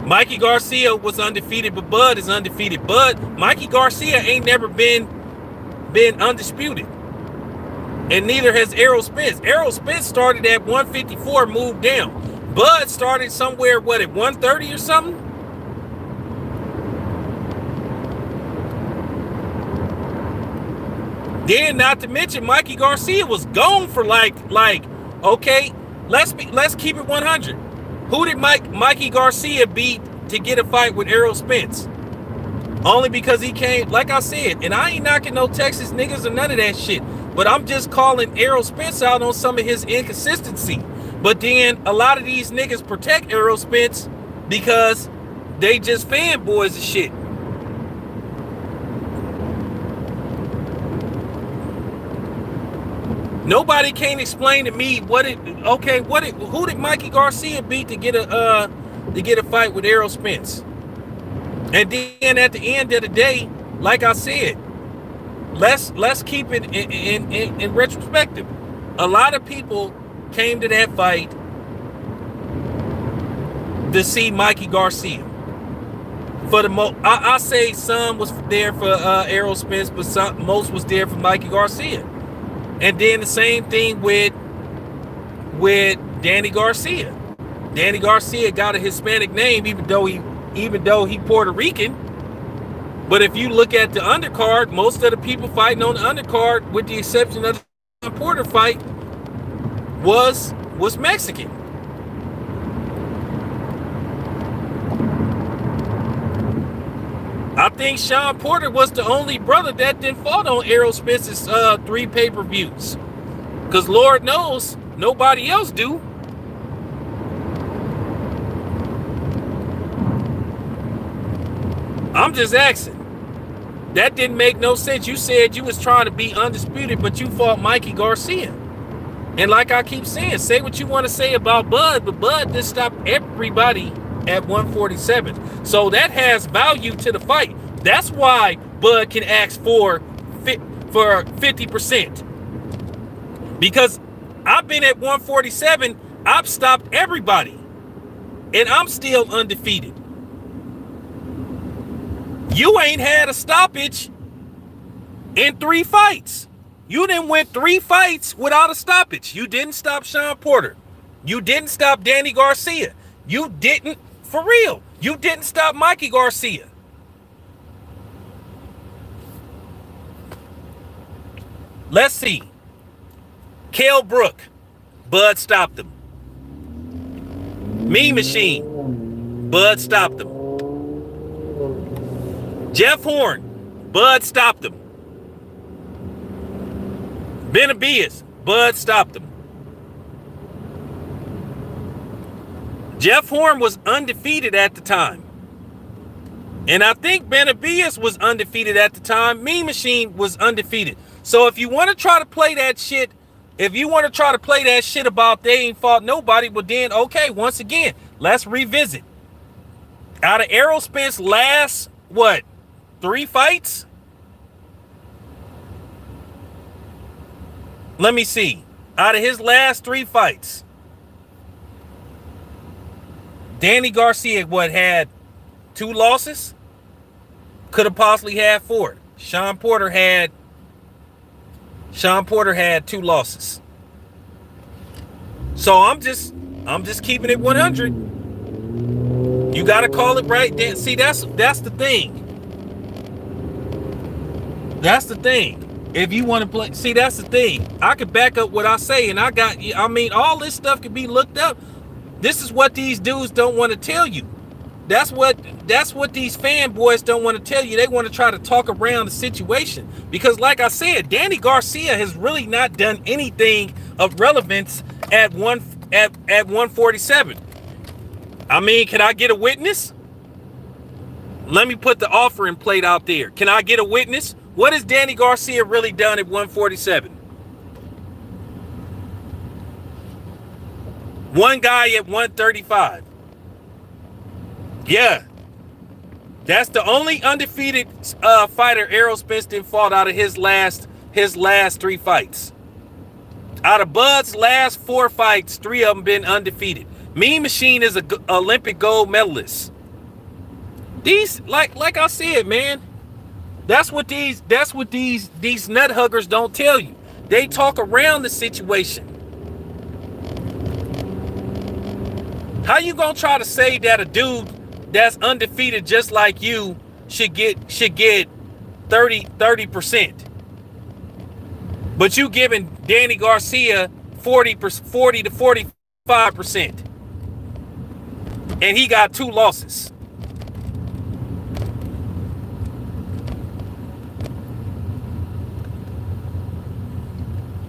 Mikey Garcia was undefeated, but Bud is undefeated. Mikey Garcia ain't never been undisputed. And neither has Errol Spence. Errol Spence started at 154, moved down. Bud started somewhere, what, at 130 or something? Then, not to mention, Mikey Garcia was gone for like, okay, let's keep it 100. Who did Mikey Garcia beat to get a fight with Errol Spence? Only because he came, like I said, and I ain't knocking no Texas niggas or none of that shit. But I'm just calling Errol Spence out on some of his inconsistency. But then a lot of these niggas protect Errol Spence because they just fanboys and shit. Nobody can explain to me who did Mikey Garcia beat to get a fight with Errol Spence? And then at the end of the day, like I said, let's keep it in retrospective. A lot of people came to that fight to see Mikey Garcia. For the most, I say some was there for Errol Spence, but most was there for Mikey Garcia. And then the same thing with Danny Garcia. Danny Garcia got a Hispanic name, even though he Puerto Rican. But if you look at the undercard, most of the people fighting on the undercard, with the exception of the Porter fight, was Mexican. I think Sean Porter was the only brother that didn't fought on Errol Spence's 3 pay-per-views. Because Lord knows, nobody else do. I'm just asking. That didn't make no sense. You said you was trying to be undisputed, but you fought Mikey Garcia. And like I keep saying, say what you want to say about Bud, but Bud just stopped everybody at 147. So that has value to the fight. That's why Bud can ask for 50%. Because I've been at 147, I've stopped everybody. And I'm still undefeated. You ain't had a stoppage in 3 fights. You didn't win 3 fights without a stoppage. You didn't stop Sean Porter. You didn't stop Danny Garcia. You didn't, for real. You didn't stop Mikey Garcia. Let's see. Kell Brook. Bud stopped him. Mean Machine. Bud stopped him. Jeff Horn. Bud stopped him. Benavides. Bud stopped him. Jeff Horn was undefeated at the time. And I think Benavides was undefeated at the time. Mean Machine was undefeated. So if you want to try to play that shit, about they ain't fought nobody, well then, okay, once again, let's revisit. Out of Errol Spence last, 3 fights? Let me see. Out of his last 3 fights, Danny Garcia, had 2 losses? Could have possibly had 4. Sean Porter had 2 losses. So I'm just keeping it 100. You gotta call it right. See, that's the thing. That's the thing. If you want to play, see, that's the thing. I could back up what I say, and all this stuff can be looked up. This is what these dudes don't want to tell you. That's what these fanboys don't want to tell you. They want to try to talk around the situation. Because like I said, Danny Garcia has really not done anything of relevance at 147. I mean, can I get a witness? Let me put the offering plate out there. Can I get a witness? What has Danny Garcia really done at 147? One guy at 135. Yeah. That's the only undefeated fighter Errol Spence didn't fought out of his last 3 fights. Out of Bud's last 4 fights, 3 of them been undefeated. Mean Machine is an Olympic gold medalist. These, like I said, man, that's what these nut huggers don't tell you. They talk around the situation. How you gonna try to say that a dude that's undefeated just like you should get 30%? But you giving Danny Garcia 40 to 45%. And he got 2 losses.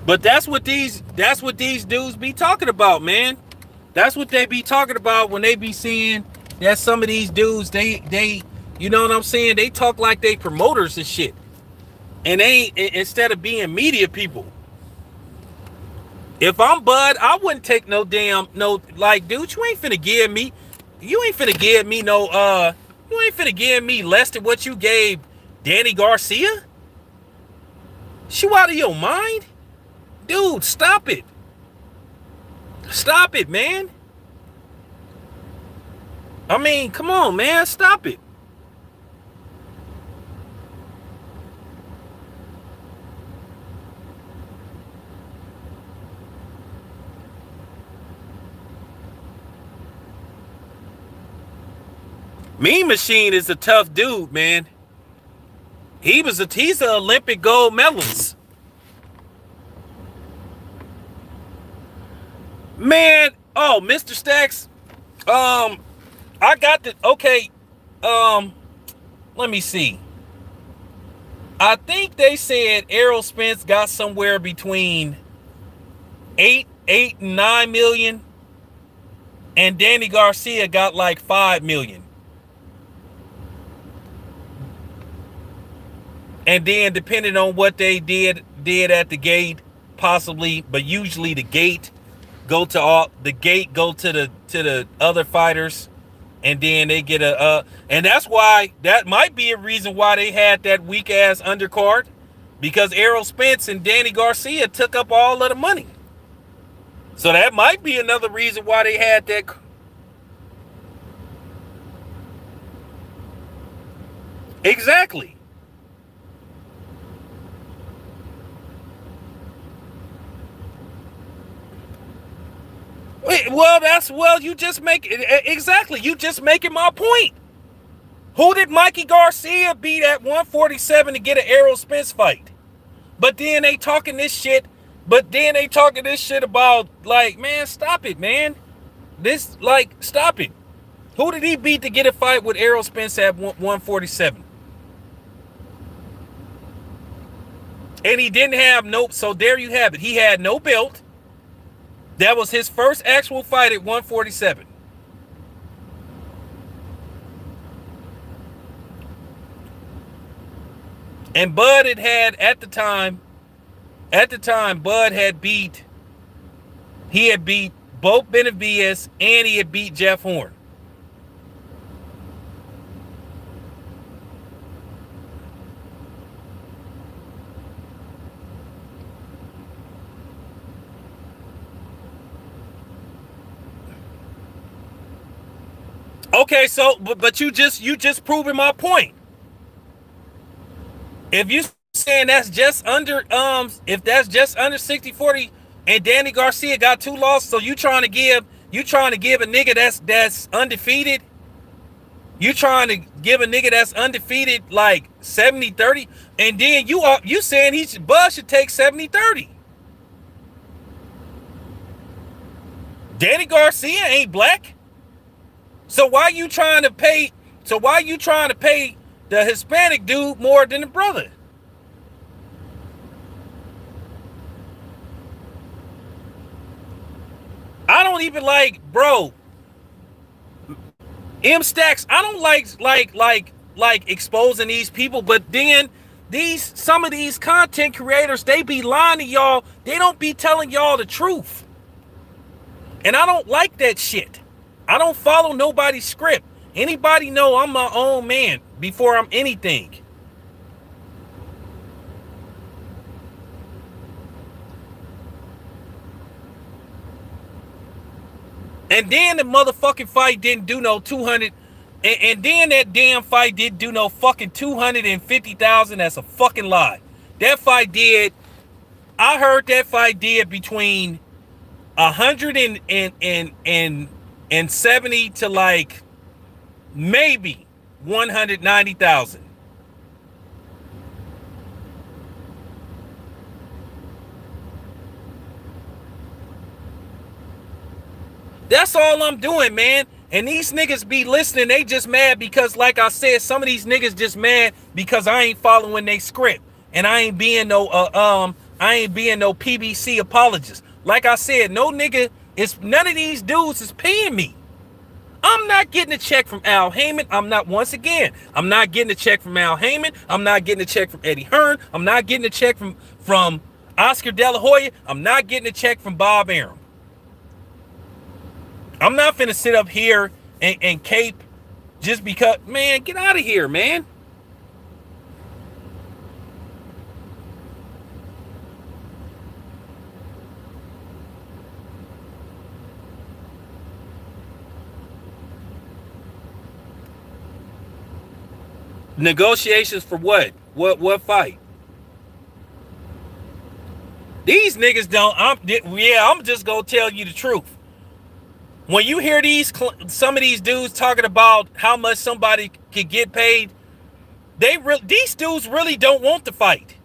But that's what these dudes be talking about, man. That's what they be talking about when they be seeing that some of these dudes, they you know what I'm saying? They talk like they promoters and shit. And they, instead of being media people. If I'm Bud, I wouldn't take no, like, dude, you ain't finna give me less than what you gave Danny Garcia? You out of your mind? Dude, stop it. Stop it, man. I mean, come on, man, stop it. Mean Machine is a tough dude, man. He's an Olympic gold medalist. Man, oh, Mr. Stacks. I got the okay. Let me see. I think they said Errol Spence got somewhere between 8 and 9 million, and Danny Garcia got like 5 million. And then depending on what they did at the gate, possibly, but usually the gate go to the other fighters, and then they get and that's why, that might be a reason why they had that weak ass undercard, because Errol Spence and Danny Garcia took up all of the money. So that might be another reason why they had that. Exactly. Well, you just make exactly. You just making my point. Who did Mikey Garcia beat at 147 to get an Errol Spence fight? But then they talking this shit. About, like, man, stop it, man. Stop it. Who did he beat to get a fight with Errol Spence at 147? And he didn't have no. So there you have it. He had no belt. That was his first actual fight at 147. And Bud had at the time, Bud had beat both Benavidez, and he had beat Jeff Horn. Okay, so but you just proving my point. If you saying that's just under if that's just under 60-40 and Danny Garcia got 2 losses, so you trying to give a nigga that's undefeated? You trying to give a nigga that's undefeated like 70-30, and then you saying Bud should take 70-30. Danny Garcia ain't black. So why you trying to pay the Hispanic dude more than the brother? I don't even like, bro. M Stacks, I don't like exposing these people, but then some of these content creators, they be lying to y'all. They don't be telling y'all the truth. And I don't like that shit. I don't follow nobody's script. Anybody know I'm my own man before I'm anything. And then the motherfucking fight didn't do no 200. And then that damn fight didn't do no fucking 250,000. That's a fucking lie. That fight did. I heard that fight did between 170 to like maybe 190,000. That's all I'm doing, man. And these niggas be listening. They just mad because, like I said, some of these niggas just mad because I ain't following their script. And I ain't being no I ain't being no PBC apologist. Like I said, none of these dudes is paying me. I'm not getting a check from Al Heyman. I'm not getting a check from Al Heyman. I'm not getting a check from Eddie Hearn. I'm not getting a check from Oscar De La Hoya. I'm not getting a check from Bob Arum. I'm not finna sit up here and cape just because, man, get out of here, man. Negotiations for what? What fight? These niggas don't. I'm just gonna tell you the truth. When you hear some of these dudes talking about how much somebody could get paid, these dudes really don't want to fight.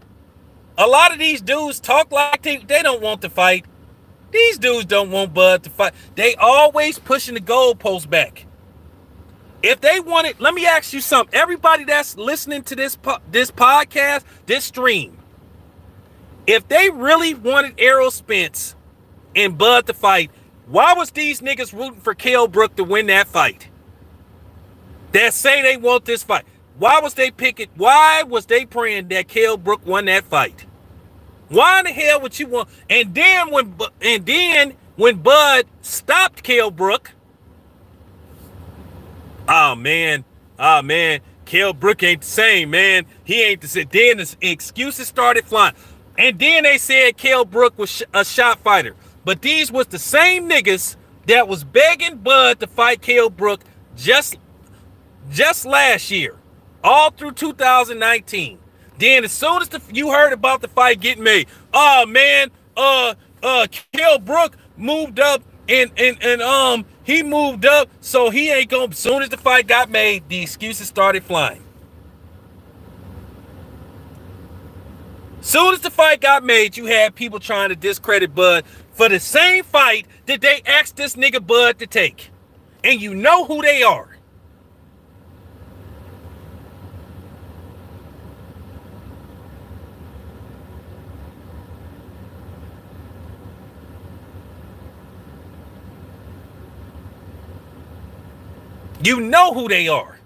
A lot of these dudes talk like they don't want to fight. These dudes don't want Bud to fight. They always pushing the goalpost back. If they wanted, let me ask you something. Everybody that's listening to this podcast, this stream, if they really wanted Errol Spence and Bud to fight, why was these niggas rooting for Kell Brook to win that fight? That say they want this fight. Why was they praying that Kell Brook won that fight? Why in the hell would you want? And then when Bud stopped Kell Brook, oh man, Kell Brook ain't the same, man. He ain't the same. Then the excuses started flying. And then they said Kell Brook was a shot fighter. But these was the same niggas that was begging Bud to fight Kell Brook just last year, all through 2019. Then as soon as you heard about the fight getting made, oh man, Kell Brook moved up and he moved up, so he ain't gonna. As soon as the fight got made, the excuses started flying. Soon as the fight got made, you had people trying to discredit Bud for the same fight that they asked this nigga Bud to take. And you know who they are. You know who they are.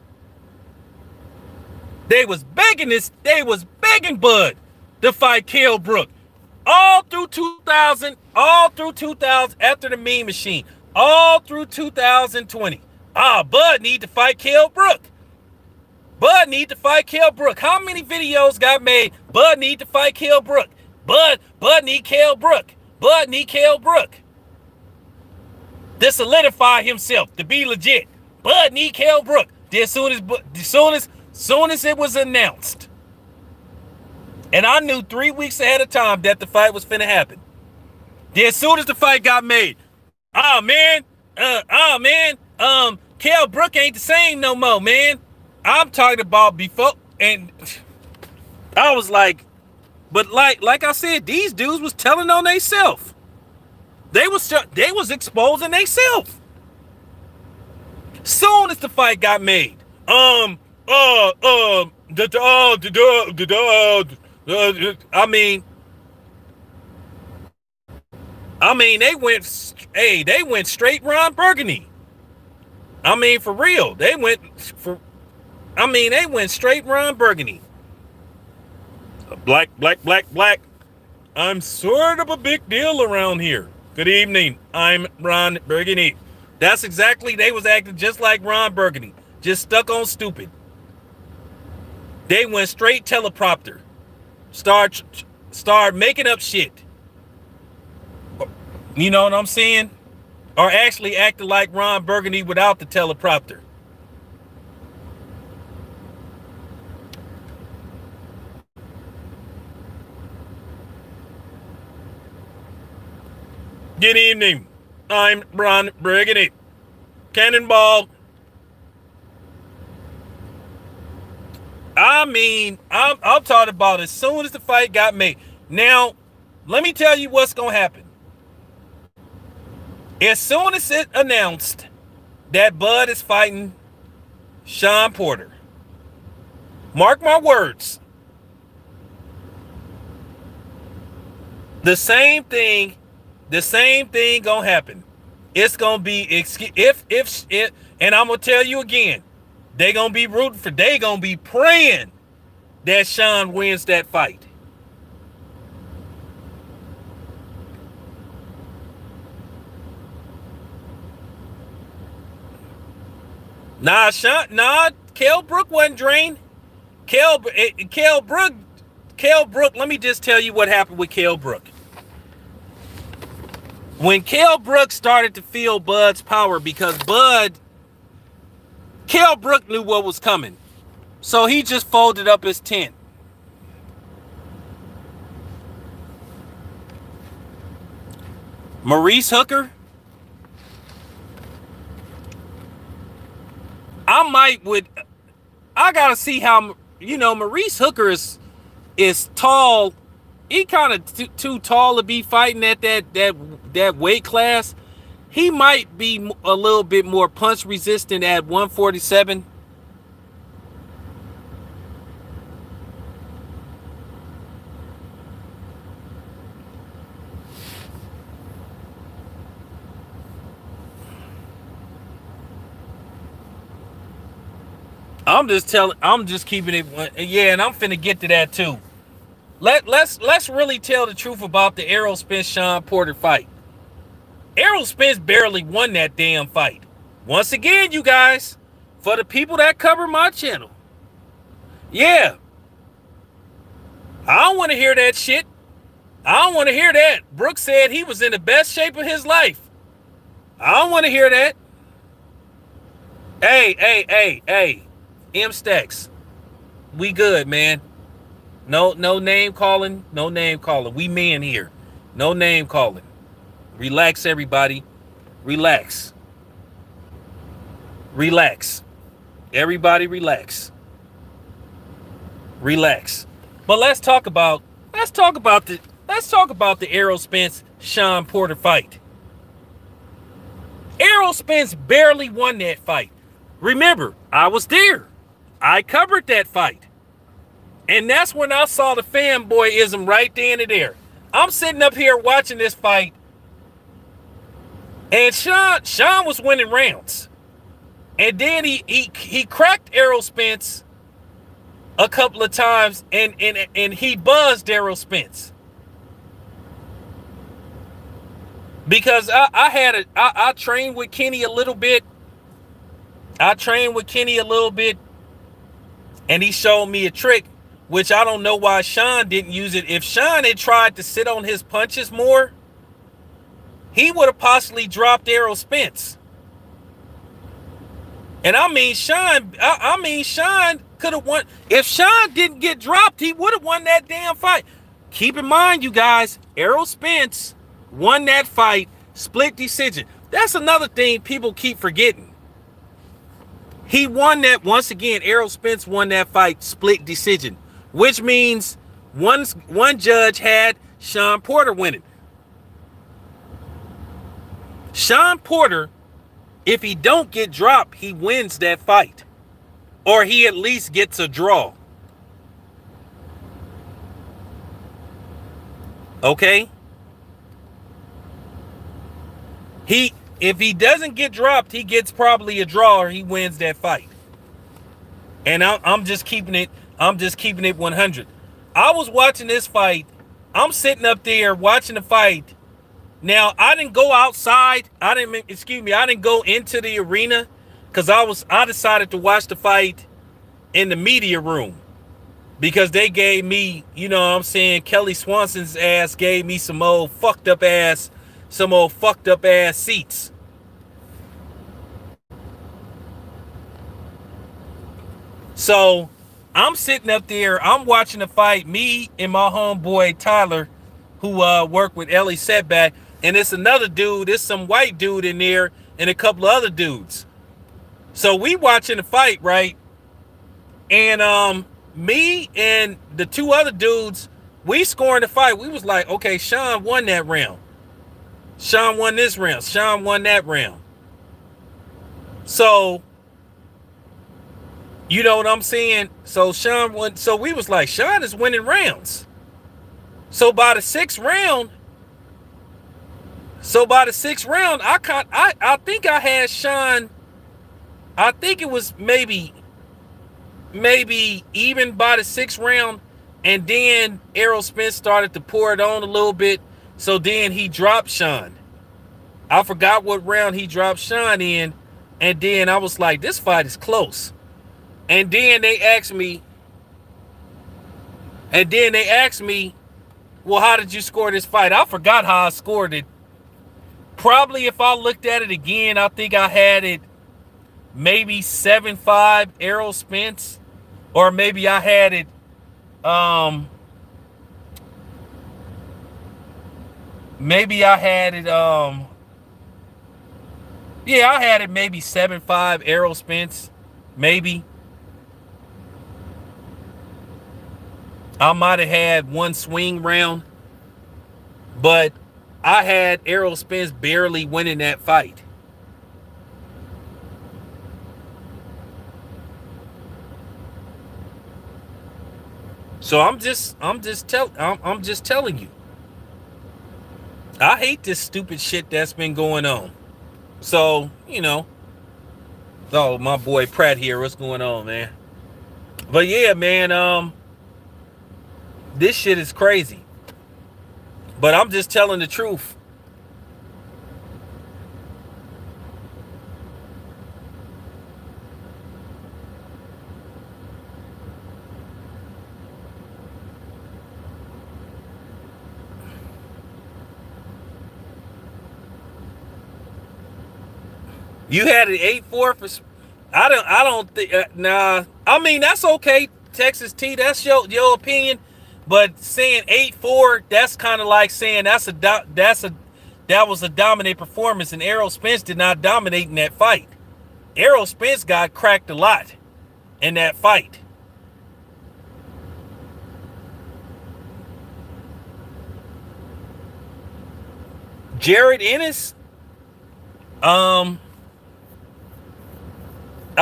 They was begging Bud to fight Kell Brook. All through 2000, after the Mean Machine, all through 2020. Bud need to fight Kell Brook. Bud need to fight Kell Brook. How many videos got made? Bud need to fight Kell Brook. Bud need Kell Brook. Bud need Kell Brook. To solidify himself, to be legit. Bud need Kell Brook. As soon as it was announced. And I knew 3 weeks ahead of time that the fight was finna happen. Then as soon as the fight got made, Kell Brook ain't the same no more, man. I'm talking about before, and I was like, but like I said, these dudes was telling on theyself. They was exposing theyself. Soon as the fight got made, I mean, they went straight Ron Burgundy. I mean, for real, they went straight Ron Burgundy. Black. I'm sort of a big deal around here. Good evening. I'm Ron Burgundy. That's exactly, they was acting just like Ron Burgundy, just stuck on stupid. They went straight teleprompter, start making up shit. You know what I'm saying? Or actually acting like Ron Burgundy without the teleprompter. Good evening. I'm Ron Burgundy. Cannonball. I mean, I'm talking about as soon as the fight got made. Now, let me tell you what's going to happen. As soon as it announced that Bud is fighting Shawn Porter, mark my words, The same thing gonna happen. It's gonna be if and I'm gonna tell you again, they gonna be rooting for, they gonna be praying that Sean wins that fight. Nah, Kell Brook wasn't drained. Kell Brook, let me just tell you what happened with Kell Brook. When Kell Brook started to feel Bud's power, because Kell Brook knew what was coming. So he just folded up his tent. Maurice Hooker, I gotta see how, Maurice Hooker is tall. He kind of too tall to be fighting at that weight class. He might be a little bit more punch resistant at 147. I'm just keeping it. Yeah, and I'm finna get to that too. Let's really tell the truth about the Errol Spence Shawn Porter fight. Errol Spence barely won that damn fight. Once again, you guys, for the people that cover my channel. Yeah. I don't want to hear that shit. I don't want to hear that. Brooks said he was in the best shape of his life. I don't want to hear that. Hey. M Stacks. We good, man. No name calling. No name calling. We men here. No name calling. Relax, everybody. Relax. Relax. Everybody relax. Relax. But let's talk about the Errol Spence Shawn Porter fight. Errol Spence barely won that fight. Remember, I was there. I covered that fight. And that's when I saw the fanboyism right then and there. I'm sitting up here watching this fight, and Sean was winning rounds. And then he cracked Errol Spence a couple of times, and he buzzed Errol Spence. Because I trained with Kenny a little bit. And he showed me a trick, which I don't know why Sean didn't use it. If Sean had tried to sit on his punches more, he would have possibly dropped Errol Spence. And I mean, Sean could have won. If Sean didn't get dropped, he would have won that damn fight. Keep in mind, you guys, Errol Spence won that fight, split decision. That's another thing people keep forgetting. He won that, once again, Errol Spence won that fight, split decision, which means one judge had Shawn Porter winning. Shawn Porter, if he don't get dropped, he wins that fight. Or he at least gets a draw. Okay? If he doesn't get dropped, he gets probably a draw, or he wins that fight. And I'm just keeping it 100. I was watching this fight. I'm sitting up there watching the fight. Now, I didn't go outside. I didn't go into the arena, because I decided to watch the fight in the media room, because they gave me, you know what I'm saying, Kelly Swanson's ass gave me some old fucked up ass seats. So I'm sitting up there, I'm watching the fight, me and my homeboy Tyler, who worked with Ellie Setback, and it's another dude, it's some white dude in there, and a couple of other dudes. So we watching the fight, right? And me and the two other dudes, we scoring the fight. We was like, okay, Sean won that round. Sean won this round. Sean won that round. So, you know what I'm saying? So Sean won. So we was like, Sean is winning rounds. So by the 6th round, So by the 6th round, I think I had Sean. I think it was maybe even by the 6th round, and then Errol Spence started to pour it on a little bit. So then he dropped Sean. I forgot what round he dropped Sean in, and then I was like, this fight is close. And then they asked me, well, how did you score this fight? I forgot how I scored it. Probably if I looked at it again, I think I had it maybe 7-5 Errol Spence, or maybe I had it yeah, I had it maybe 7-5 Errol Spence, maybe. I might have had one swing round, but I had Errol Spence barely winning that fight. So I'm just telling you. I hate this stupid shit that's been going on. So, you know. Oh, my boy Pratt here. What's going on, man? But yeah, man, this shit is crazy. But I'm just telling the truth. You had it 8-4 for. I don't think. Nah. I mean, that's okay, Texas T. That's your opinion. But saying 8-4, that's kind of like saying that was a dominant performance, and Errol Spence did not dominate in that fight. Errol Spence got cracked a lot in that fight. Jared Ennis, I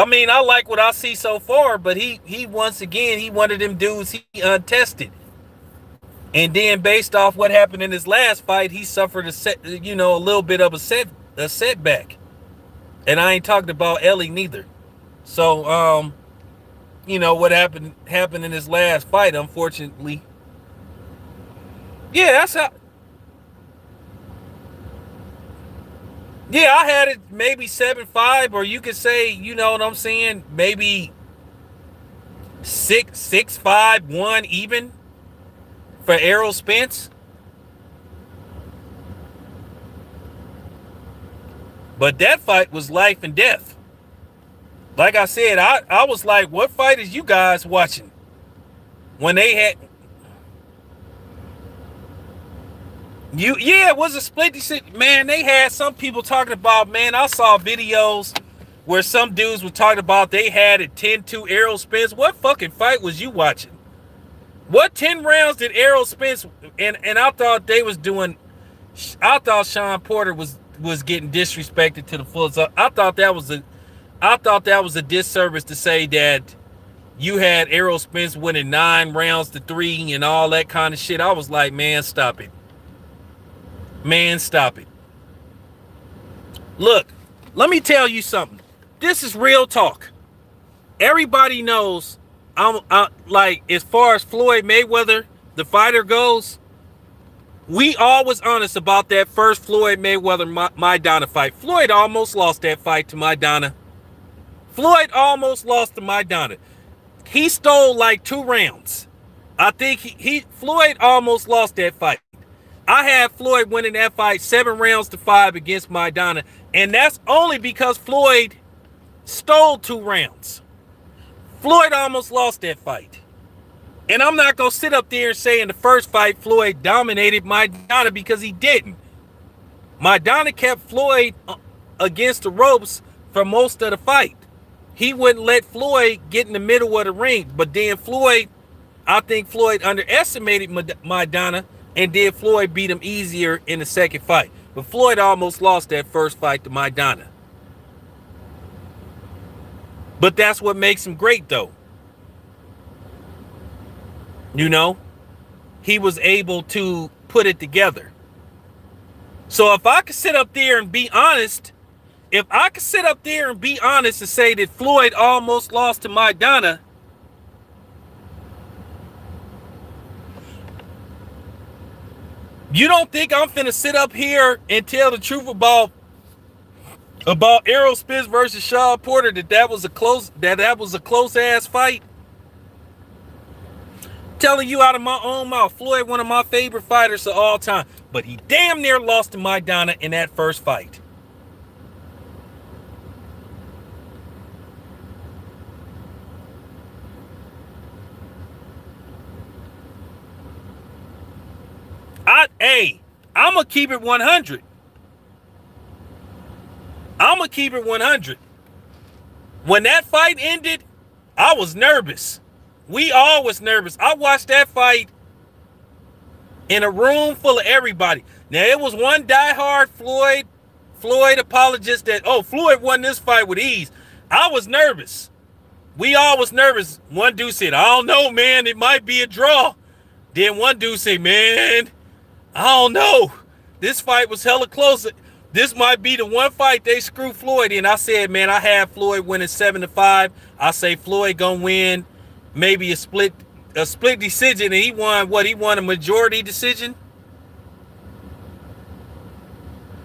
mean, I like what I see so far, but he once again, he one of them dudes, he untested. And then based off what happened in his last fight, he suffered a little bit of a setback. And I ain't talking about Ellie neither. So, what happened in his last fight, unfortunately. Yeah, that's how. Yeah, I had it maybe 7-5, or you could say, you know what I'm saying, maybe 6-5-1 even for Errol Spence. But that fight was life and death. Like I said, I was like, what fight is you guys watching? When they had... Yeah, it was a split decision. Man, they had some people talking about, man, I saw videos where some dudes were talking about they had it 10-2 Errol Spence. What fucking fight was you watching? What 10 rounds did Errol Spence... And I thought they was doing... I thought Sean Porter was getting disrespected to the fullest. I thought that was a disservice to say that you had Errol Spence winning 9-3 and all that kind of shit. I was like, man, stop it. Man, stop it. Look, let me tell you something. This is real talk. Everybody knows I'm like, as far as Floyd Mayweather, the fighter, goes, we always honest about that first Floyd Mayweather Maidana fight. Floyd almost lost that fight to Maidana. Floyd almost lost to Maidana. He stole like 2 rounds. I think Floyd almost lost that fight. I had Floyd winning that fight 7-5 against Maidana, and that's only because Floyd stole 2 rounds. Floyd almost lost that fight. And I'm not going to sit up there and say in the first fight Floyd dominated Maidana, because he didn't. Maidana kept Floyd against the ropes for most of the fight. He wouldn't let Floyd get in the middle of the ring. But then I think Floyd underestimated Maidana, and then Floyd beat him easier in the second fight. But Floyd almost lost that first fight to Maidana. But that's what makes him great, though. You know, he was able to put it together. So if I could sit up there and be honest, and say that Floyd almost lost to Maidana, you don't think I'm finna sit up here and tell the truth about Errol Spence versus Shawn Porter, that was a close ass fight? Telling you out of my own mouth, Floyd, one of my favorite fighters of all time, but he damn near lost to Maidana in that first fight. I'm gonna keep it 100. When that fight ended, I was nervous. We all was nervous. I watched that fight in a room full of everybody. Now, it was one diehard Floyd apologist that, Floyd won this fight with ease. I was nervous. We all was nervous. One dude said, I don't know, man. It might be a draw. Then one dude said, man, I don't know. This fight was hella close. This might be the one fight they screw Floyd in. I said, man, I have Floyd winning 7-5. I say Floyd gonna win maybe a split decision, and he won what? He won a majority decision.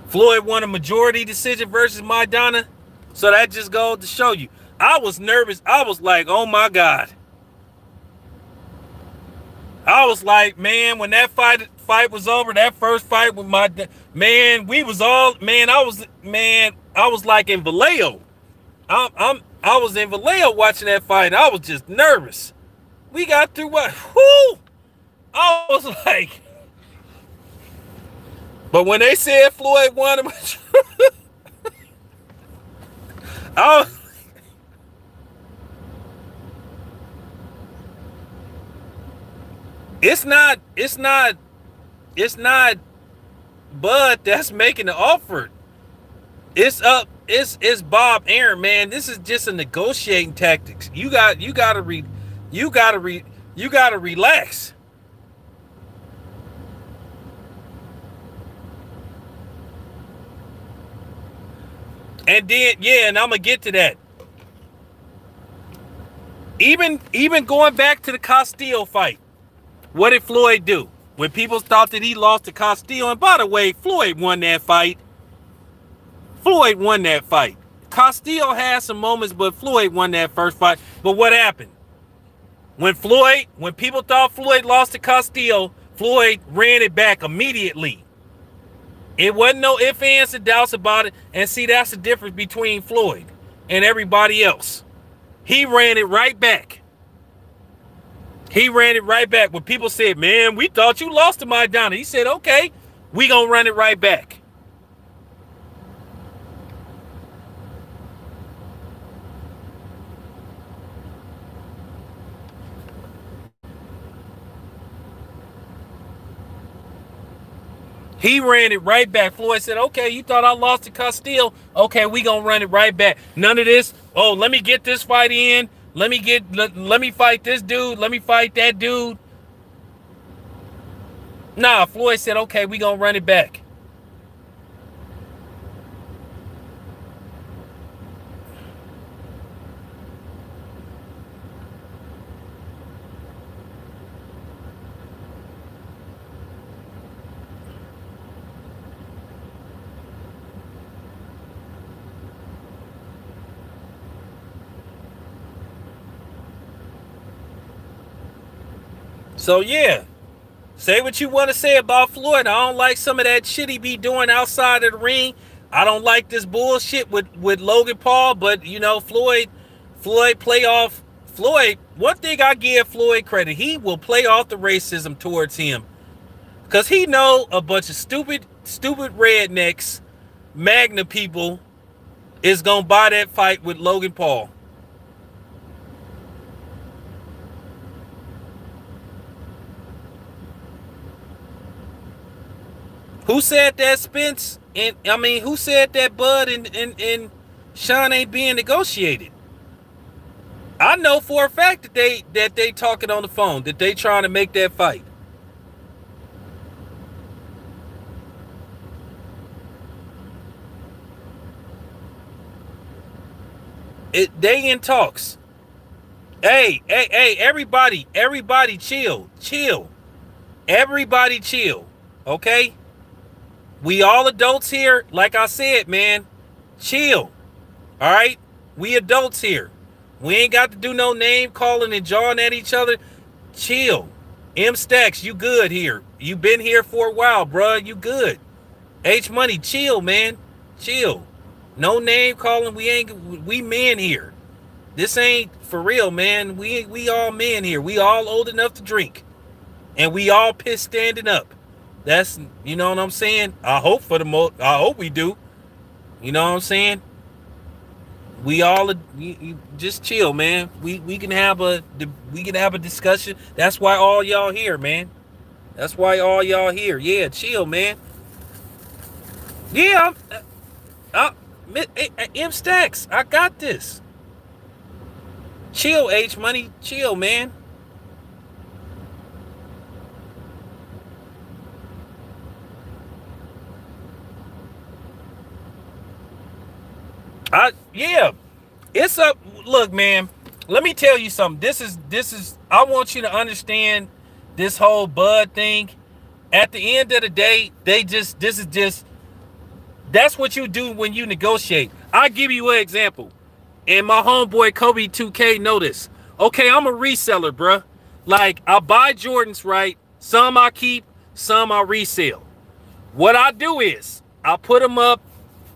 Floyd won a majority decision versus Maidana. So that just goes to show you. I was nervous. I was like, oh my God. I was like, man, when that fight was over, that first fight with man, we was all, man, I was like in Vallejo. I was in Vallejo watching that fight. I was just nervous. We got through what? Whoo! I was like, but when they said Floyd won, it's not Bud that's making the offer. It's Bob Arum, man. This is just a negotiating tactics. You gotta relax. And then, and I'm gonna get to that. Even going back to the Castillo fight, what did Floyd do? When people thought that he lost to Castillo, and by the way, Floyd won that fight. Castillo had some moments, but Floyd won that first fight. But what happened? When people thought Floyd lost to Castillo, Floyd ran it back immediately. It wasn't no ifs, ands, and doubts about it. And see, that's the difference between Floyd and everybody else. He ran it right back. When people said, man, we thought you lost to Maidana. He said, okay, we gonna run it right back. He ran it right back. Floyd said, okay, you thought I lost to Castillo. Okay, we gonna run it right back. None of this, let me get this fight in. Let me fight this dude. Let me fight that dude. Nah, Floyd said, okay, we gonna run it back. So yeah, say what you want to say about Floyd. I don't like some of that shit he be doing outside of the ring. I don't like this bullshit with Logan Paul, but you know, Floyd play off. Floyd, one thing I give Floyd credit, he will play off the racism towards him. Cause he know a bunch of stupid rednecks, Magna people is gonna buy that fight with Logan Paul. Who said that Spence and who said that Bud and Sean ain't being negotiated? I know for a fact that they talking on the phone, that they trying to make that fight. They in talks. Hey, everybody, chill. Everybody chill. Okay? We all adults here. Like I said, man, chill. All right? We adults here. We ain't got to do no name calling and jawing at each other. Chill. M Stacks, you good here. You been here for a while, bruh. You good. H Money, chill, man. Chill. No name calling. We men here. This ain't for real, man. We all men here. We all old enough to drink. And we all pissed standing up. That's, you know what I'm saying? I hope we do. You know what I'm saying? We all just chill, man. We can have a discussion. That's why all y'all here, man. That's why all y'all here. Yeah, chill, man. Yeah, M Stacks, I got this. Chill, H Money. Chill, man. Yeah. It's up. Look, man. Let me tell you something. This is I want you to understand this whole Bud thing. At the end of the day, that's what you do when you negotiate. I'll give you an example. And my homeboy Kobe 2K know this. Okay, I'm a reseller, bruh. Like, I buy Jordans, right? Some I keep, some I resell. What I do is, I put them up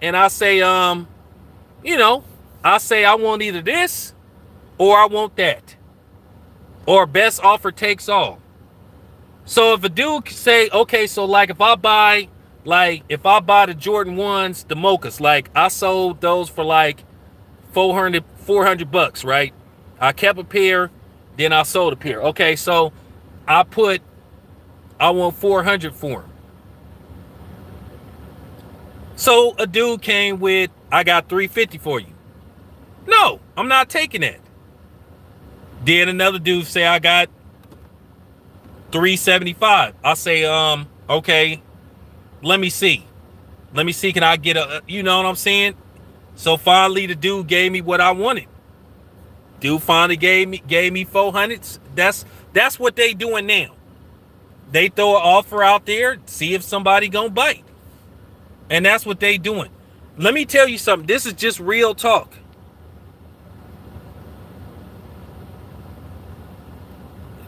and I say, you know, I say I want either this or I want that. Or best offer takes all. So if a dude say, okay, so like if I buy the Jordan 1s, the Mochas, like I sold those for like 400 bucks, right? I kept a pair, then I sold a pair. Okay, so I want 400 for them. So a dude came with, I got 350 for you. No, I'm not taking that. Then another dude say, I got 375. I say, okay, let me see. Can I get you know what I'm saying? So finally the dude gave me what I wanted. Dude finally gave me 400s. That's what they doing now. They throw an offer out there, see if somebody gonna bite. And that's what they doing. Let me tell you something. This is just real talk.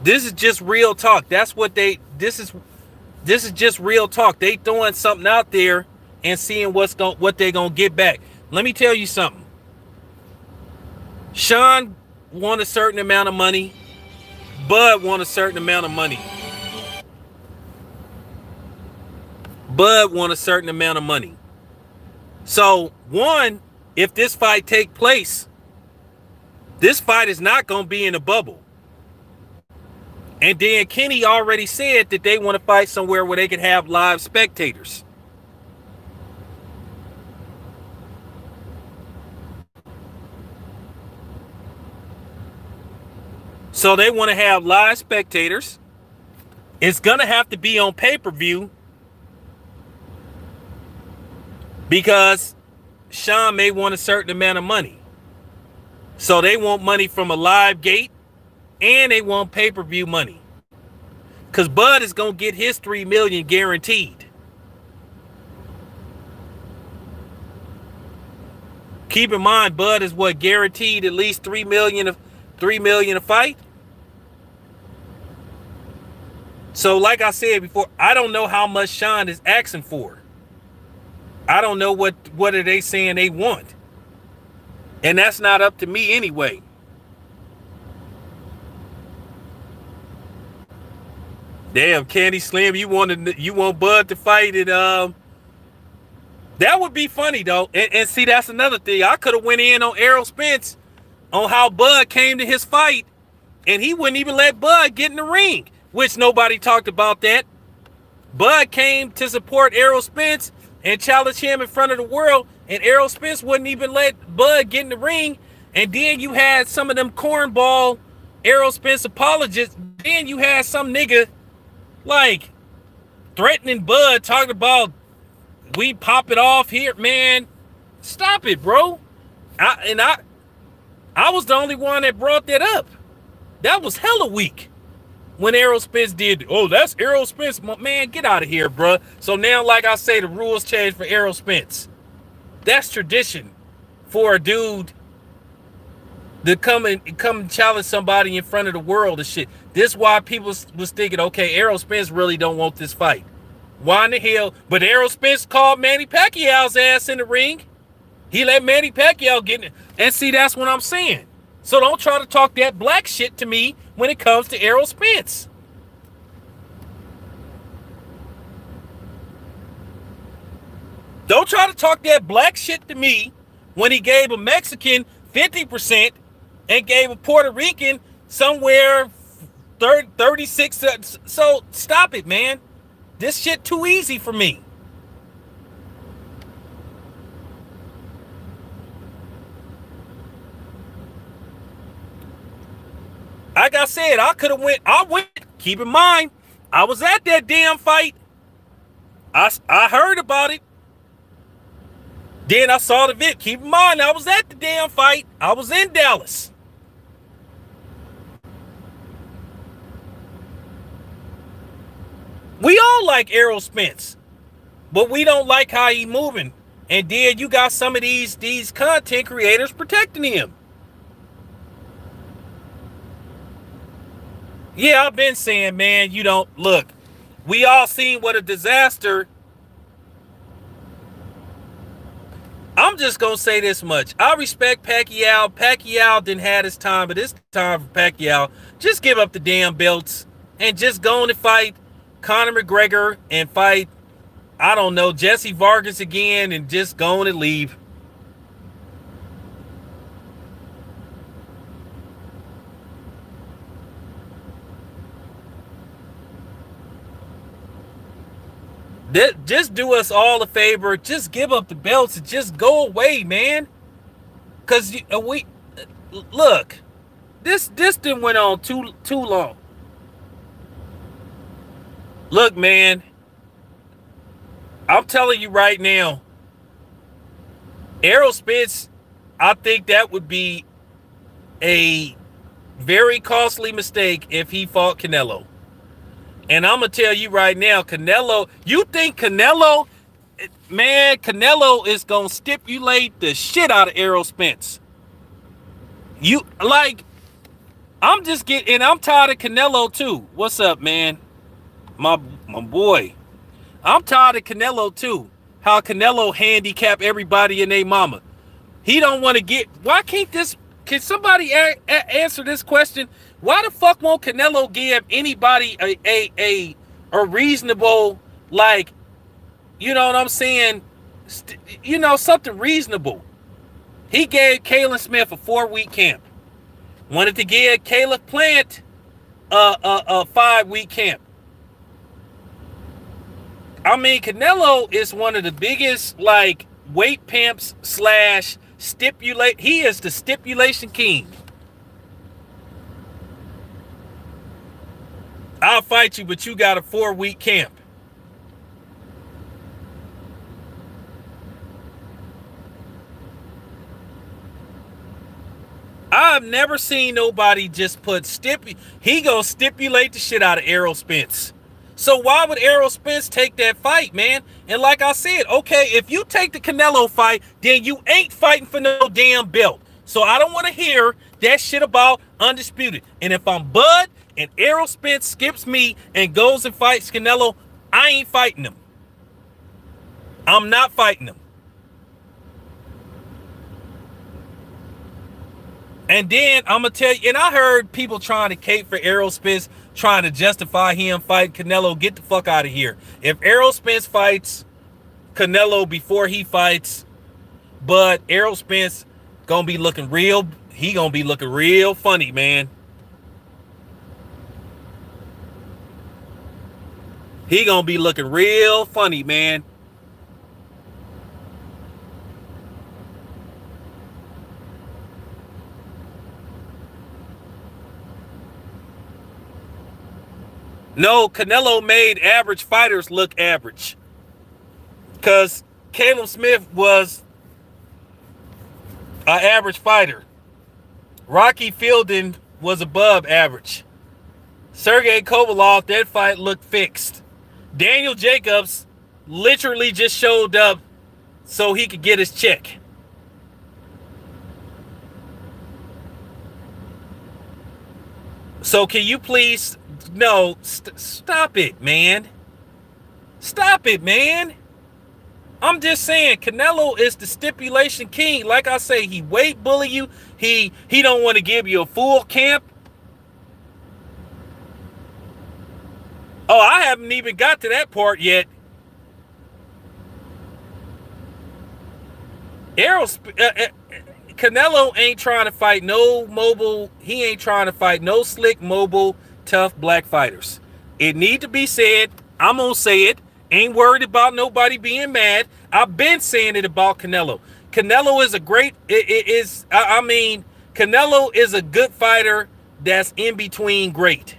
This is just real talk. That's what this is just real talk. They throwing something out there and seeing what they gonna get back. Let me tell you something. Sean won a certain amount of money. Bud won a certain amount of money. Bud won a certain amount of money. So, one, if this fight take place, this fight is not going to be in a bubble. And then Kenny already said that they want to fight somewhere where they can have live spectators. So they want to have live spectators. It's going to have to be on pay-per-view because Sean may want a certain amount of money. So they want money from a live gate and they want pay-per-view money. Because Bud is going to get his $3 million guaranteed. Keep in mind, Bud is what, guaranteed at least $3 million a fight. So like I said before, I don't know how much Sean is asking for. I don't know what are they saying they want. And that's not up to me anyway. Damn, Candy Slim, you want Bud to fight it? That would be funny though. And see, that's another thing. I could have went in on Errol Spence on how Bud came to his fight, and he wouldn't even let Bud get in the ring, which nobody talked about that. Bud came to support Errol Spence and challenge him in front of the world, and Errol Spence wouldn't even let Bud get in the ring. And then you had some of them cornball Errol Spence apologists. Then you had some nigga like threatening Bud, talking about we pop it off here. Man, stop it, bro. I was the only one that brought that up. That was hella weak. When Errol Spence did, oh, that's Errol Spence. Man, get out of here, bruh. So now, like I say, the rules changed for Errol Spence. That's tradition for a dude to come and challenge somebody in front of the world and shit. This is why people was thinking, okay, Errol Spence really don't want this fight. Why in the hell? But Errol Spence called Manny Pacquiao's ass in the ring. He let Manny Pacquiao get in. And see, that's what I'm saying. So don't try to talk that black shit to me when it comes to Errol Spence. Don't try to talk that black shit to me when he gave a Mexican 50% and gave a Puerto Rican somewhere 36. So stop it, man. This shit too easy for me. Like I said, I went, keep in mind, I was at that damn fight. I heard about it. Then I saw the vid. Keep in mind, I was at the damn fight. I was in Dallas. We all like Errol Spence, but we don't like how he moving. And then you got some of these content creators protecting him. Yeah, I've been saying, man, you don't look. We all seen what a disaster. I'm just gonna say this much. I respect Pacquiao. Pacquiao didn't have his time, but it's time for Pacquiao. Just give up the damn belts and just go on and fight Conor McGregor and fight, I don't know, Jesse Vargas again and just go on and leave. Just do us all a favor. Just give up the belts and just go away, man. Cause we look, this didn't went on too long. Look, man, I'm telling you right now, Errol Spence, I think that would be a very costly mistake if he fought Canelo. And I'm going to tell you right now, Canelo, you think Canelo, man, Canelo is going to stipulate the shit out of Errol Spence. You, like, I'm just getting, and I'm tired of Canelo too. What's up, man? My boy. I'm tired of Canelo too. How Canelo handicap everybody and their mama. He don't want to get, why can't this, can somebody answer this question? Why the fuck won't Canelo give anybody a reasonable, like, you know what I'm saying? You know, something reasonable. He gave Kalen Smith a 4-week camp. Wanted to give Caleb Plant a 5-week camp. I mean, Canelo is one of the biggest, like, weight pimps slash stipulate. He is the stipulation king. I'll fight you, but you got a 4-week camp. I've never seen nobody just put he gonna stipulate the shit out of Errol Spence. So why would Errol Spence take that fight, man? And like I said, okay, if you take the Canelo fight, then you ain't fighting for no damn belt. So I don't want to hear that shit about undisputed. And if I'm Bud and Errol Spence skips me and goes and fights Canelo, I ain't fighting him. I'm not fighting him. And then I'm going to tell you, and I heard people trying to cape for Errol Spence, trying to justify him fighting Canelo. Get the fuck out of here. If Errol Spence fights Canelo before he fights, but Errol Spence going to be looking real, he going to be looking real funny, man. He going to be looking real funny, man. No, Canelo made average fighters look average. Because Caleb Smith was an average fighter. Rocky Fielding was above average. Sergey Kovalev, that fight looked fixed. Daniel Jacobs literally just showed up so he could get his check. So can you please, no, stop it, man. Stop it, man. I'm just saying, Canelo is the stipulation king. Like I say, he weight bully you. He don't want to give you a full camp. Oh, I haven't even got to that part yet. Canelo ain't trying to fight no mobile. He ain't trying to fight no slick, mobile, tough black fighters. It need to be said. I'm going to say it. Ain't worried about nobody being mad. I've been saying it about Canelo. Canelo is a great, Canelo is a good fighter that's in between great.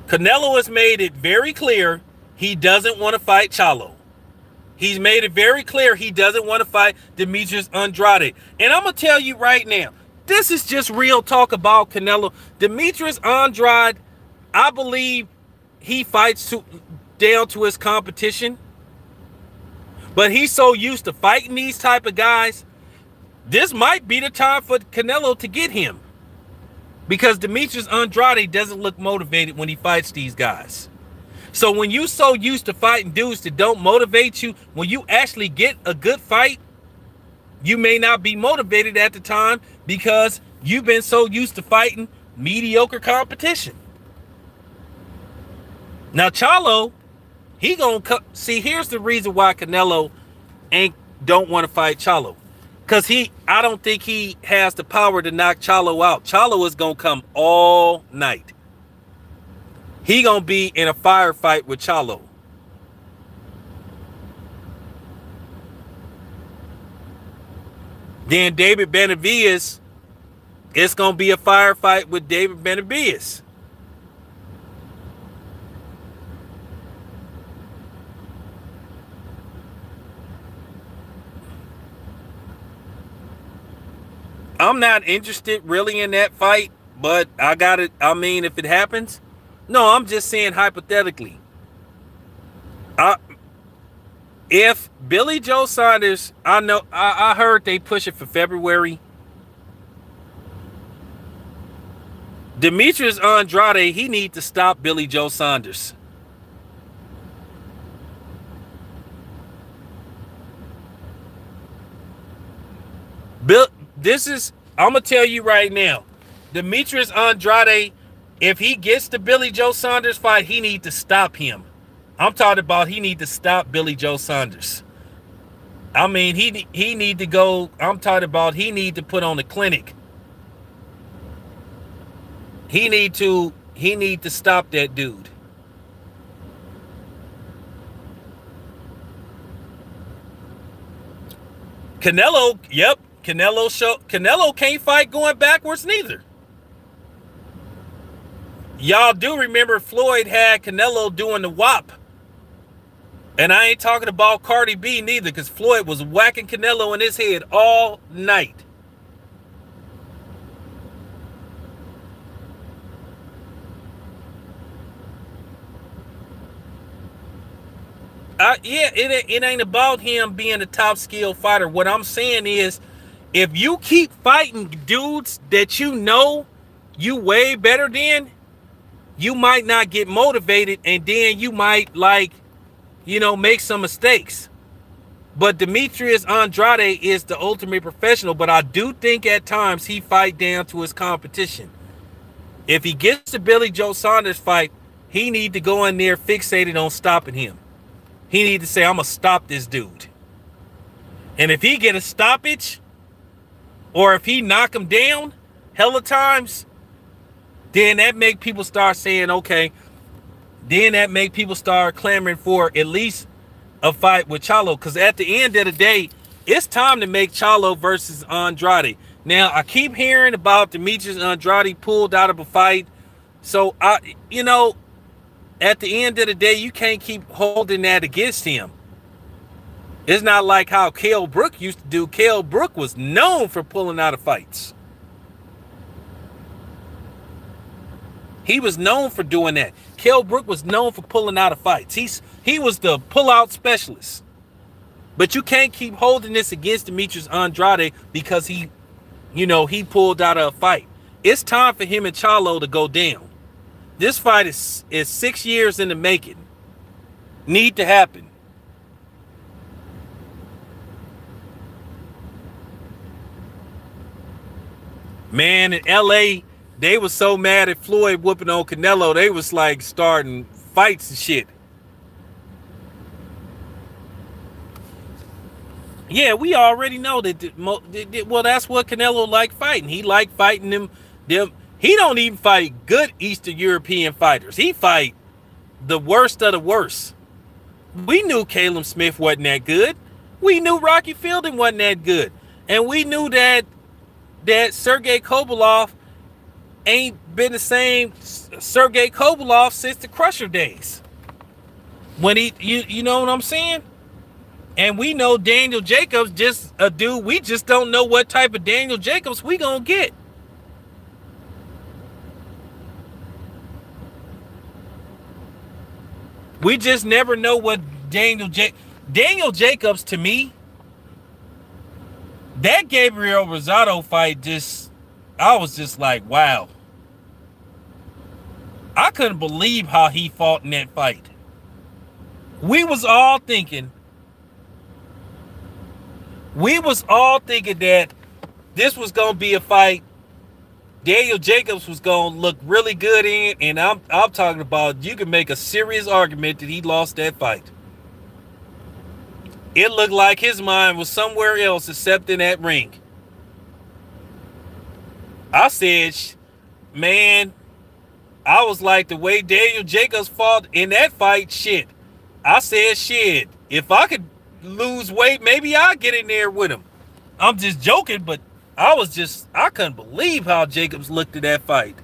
Canelo has made it very clear he doesn't want to fight Charlo. He's made it very clear he doesn't want to fight Demetrius Andrade. And I'm going to tell you right now, this is just real talk about Canelo. Demetrius Andrade, I believe he fights down to his competition. But he's so used to fighting these type of guys, this might be the time for Canelo to get him. Because Demetrius Andrade doesn't look motivated when he fights these guys. So when you so used to fighting dudes that don't motivate you, when you actually get a good fight, you may not be motivated at the time because you've been so used to fighting mediocre competition. Now Charlo, he gonna see. Here's the reason why Canelo don't want to fight Charlo, because I don't think he has the power to knock Charlo out. Charlo is gonna come all night. He gonna be in a firefight with Charlo. Then David Benavidez, it's gonna be a firefight with David Benavidez. I'm not interested really in that fight, but I got it. I mean, if it happens, no, I'm just saying hypothetically. If Billy Joe Saunders, I heard they push it for February. Demetrius Andrade, he need to stop Billy Joe Saunders. I'm going to tell you right now, Demetrius Andrade, if he gets the Billy Joe Saunders fight, he need to stop him. I'm talking about he need to stop Billy Joe Saunders. I mean, he need to go. I'm talking about he need to put on a clinic. He need to stop that dude. Canelo, yep. Canelo can't fight going backwards neither. Y'all do remember Floyd had Canelo doing the WAP. And I ain't talking about Cardi B neither, because Floyd was whacking Canelo in his head all night. It ain't about him being a top skill fighter. What I'm saying is, if you keep fighting dudes that you know you way better than, you might not get motivated, and then you might, make some mistakes. But Demetrius Andrade is the ultimate professional, but I do think at times he fight down to his competition. If he gets the Billy Joe Saunders fight, he need to go in there fixated on stopping him. He need to say, I'm going to stop this dude. And if he get a stoppage, or if he knock him down hella times, then that make people start saying, okay, then that make people start clamoring for at least a fight with Charlo. Because at the end of the day, it's time to make Charlo versus Andrade. Now, I keep hearing about Demetrius Andrade pulled out of a fight. So, at the end of the day, you can't keep holding that against him. It's not like how Kell Brook used to do. Kell Brook was known for pulling out of fights. He was known for doing that. Kell Brook was known for pulling out of fights. He was the pull-out specialist. But you can't keep holding this against Demetrius Andrade because he pulled out of a fight. It's time for him and Charlo to go down. This fight is 6 years in the making. Need to happen. Man, in LA, they was so mad at Floyd whooping on Canelo, they was like starting fights and shit. Yeah, we already know that. Well, that's what Canelo liked fighting. He liked fighting them. He don't even fight good Eastern European fighters. He fight the worst of the worst. We knew Caleb Smith wasn't that good. We knew Rocky Fielding wasn't that good. And we knew that Sergey Kovalev ain't been the same Sergey Kovalev since the Crusher days. When you know what I'm saying? And we know Daniel Jacobs just a dude. We just don't know what type of Daniel Jacobs we gonna get. We just never know what Daniel Jacobs, to me, that Gabriel Rosado fight I was just like, wow. I couldn't believe how he fought in that fight. We was all thinking that this was going to be a fight Daniel Jacobs was going to look really good in, and I'm talking about you can make a serious argument that he lost that fight. It looked like his mind was somewhere else except in that ring. I said, man, I was like, the way Daniel Jacobs fought in that fight, shit. I said, shit, if I could lose weight, maybe I'll get in there with him. I'm just joking, but I couldn't believe how Jacobs looked at that fight.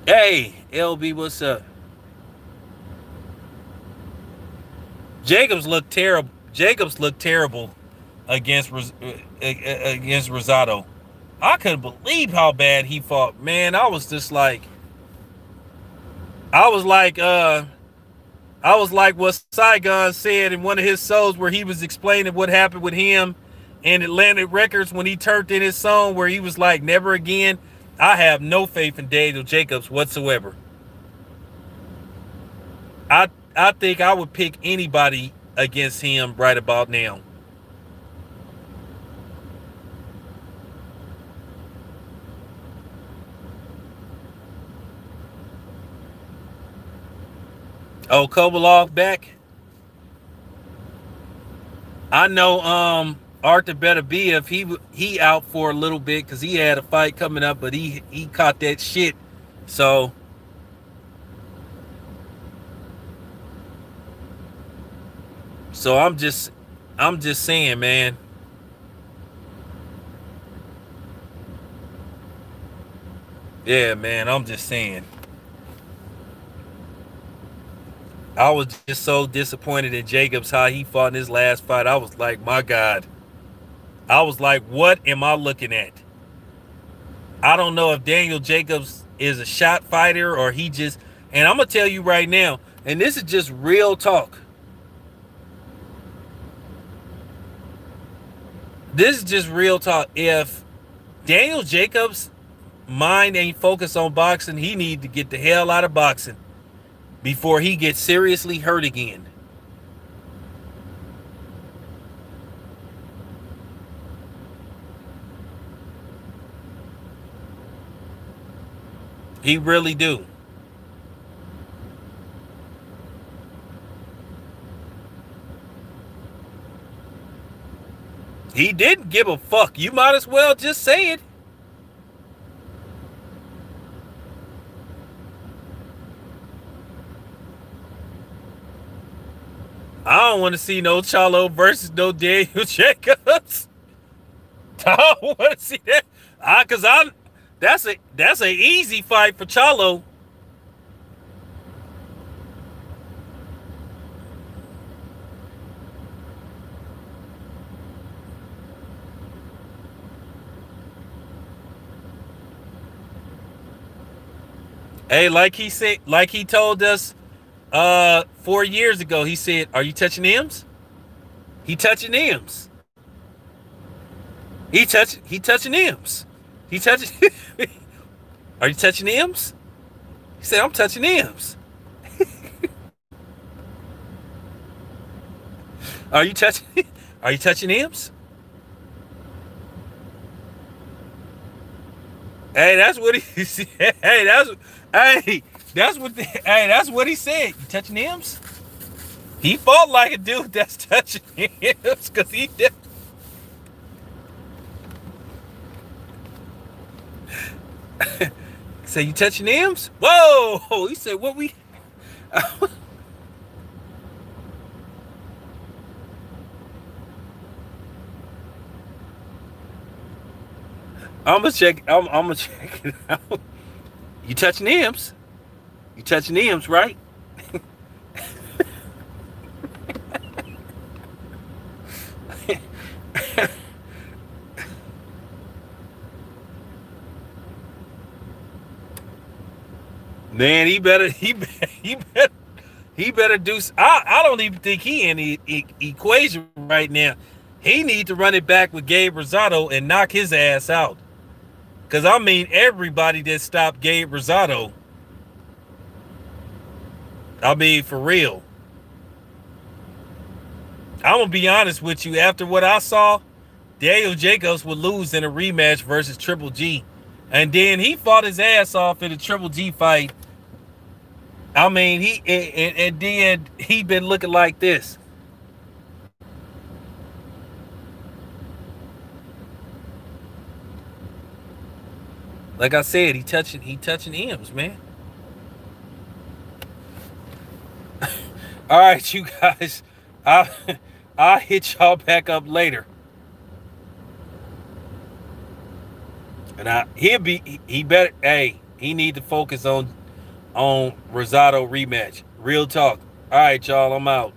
Hey, LB, what's up? Jacobs looked terrible. Against Rosado. I couldn't believe how bad he fought. Man, I was like what Saigon said in one of his songs where he was explaining what happened with him and Atlantic Records when he turned in his song where he was like, never again. I have no faith in Daniel Jacobs whatsoever. I think I would pick anybody against him right about now. Oh, Kovalev back. I know Arthur Beterbiev, he out for a little bit because he had a fight coming up, but he caught that shit. So I'm just saying, man. Yeah, man, I'm just saying. I was just so disappointed in Jacobs, how he fought in his last fight. I was like, my God. I was like, what am I looking at? I don't know if Daniel Jacobs is a shot fighter or he just... And I'm going to tell you right now, and this is just real talk. This is just real talk. If Daniel Jacobs' mind ain't focused on boxing, he need to get the hell out of boxing before he gets seriously hurt again. He really do. He didn't give a fuck. You might as well just say it. I don't want to see no Charlo versus no Daniel Jacobs. I don't want to see that. That's an easy fight for Charlo. Hey, like he said, like he told us 4 years ago, he said, "Are you touching M's?" He touching M's. He touching M's. He touching. Are you touching M's? He said, "I'm touching M's." Are you touching? Are you touching M's? Hey, that's what he said. That's what he said. You touching M's? He fought like a dude that's touching M's because he did. Say, you touching M's? Whoa! He said, what we? I'm gonna check. I'm gonna check it out. You touching M's? You touching M's, right? Man, he better do. I don't even think he in the equation right now. He need to run it back with Gabe Rosado and knock his ass out. Because, I mean, everybody that stopped Gabe Rosado, I mean, for real. I'm going to be honest with you. After what I saw, Daniel Jacobs would lose in a rematch versus Triple G. And then he fought his ass off in a Triple G fight. I mean, and then he been looking like this. Like I said, he touching M's, man. All right, you guys. I'll hit y'all back up later. And he better, hey, he need to focus on Rosado rematch. Real talk. All right, y'all, I'm out.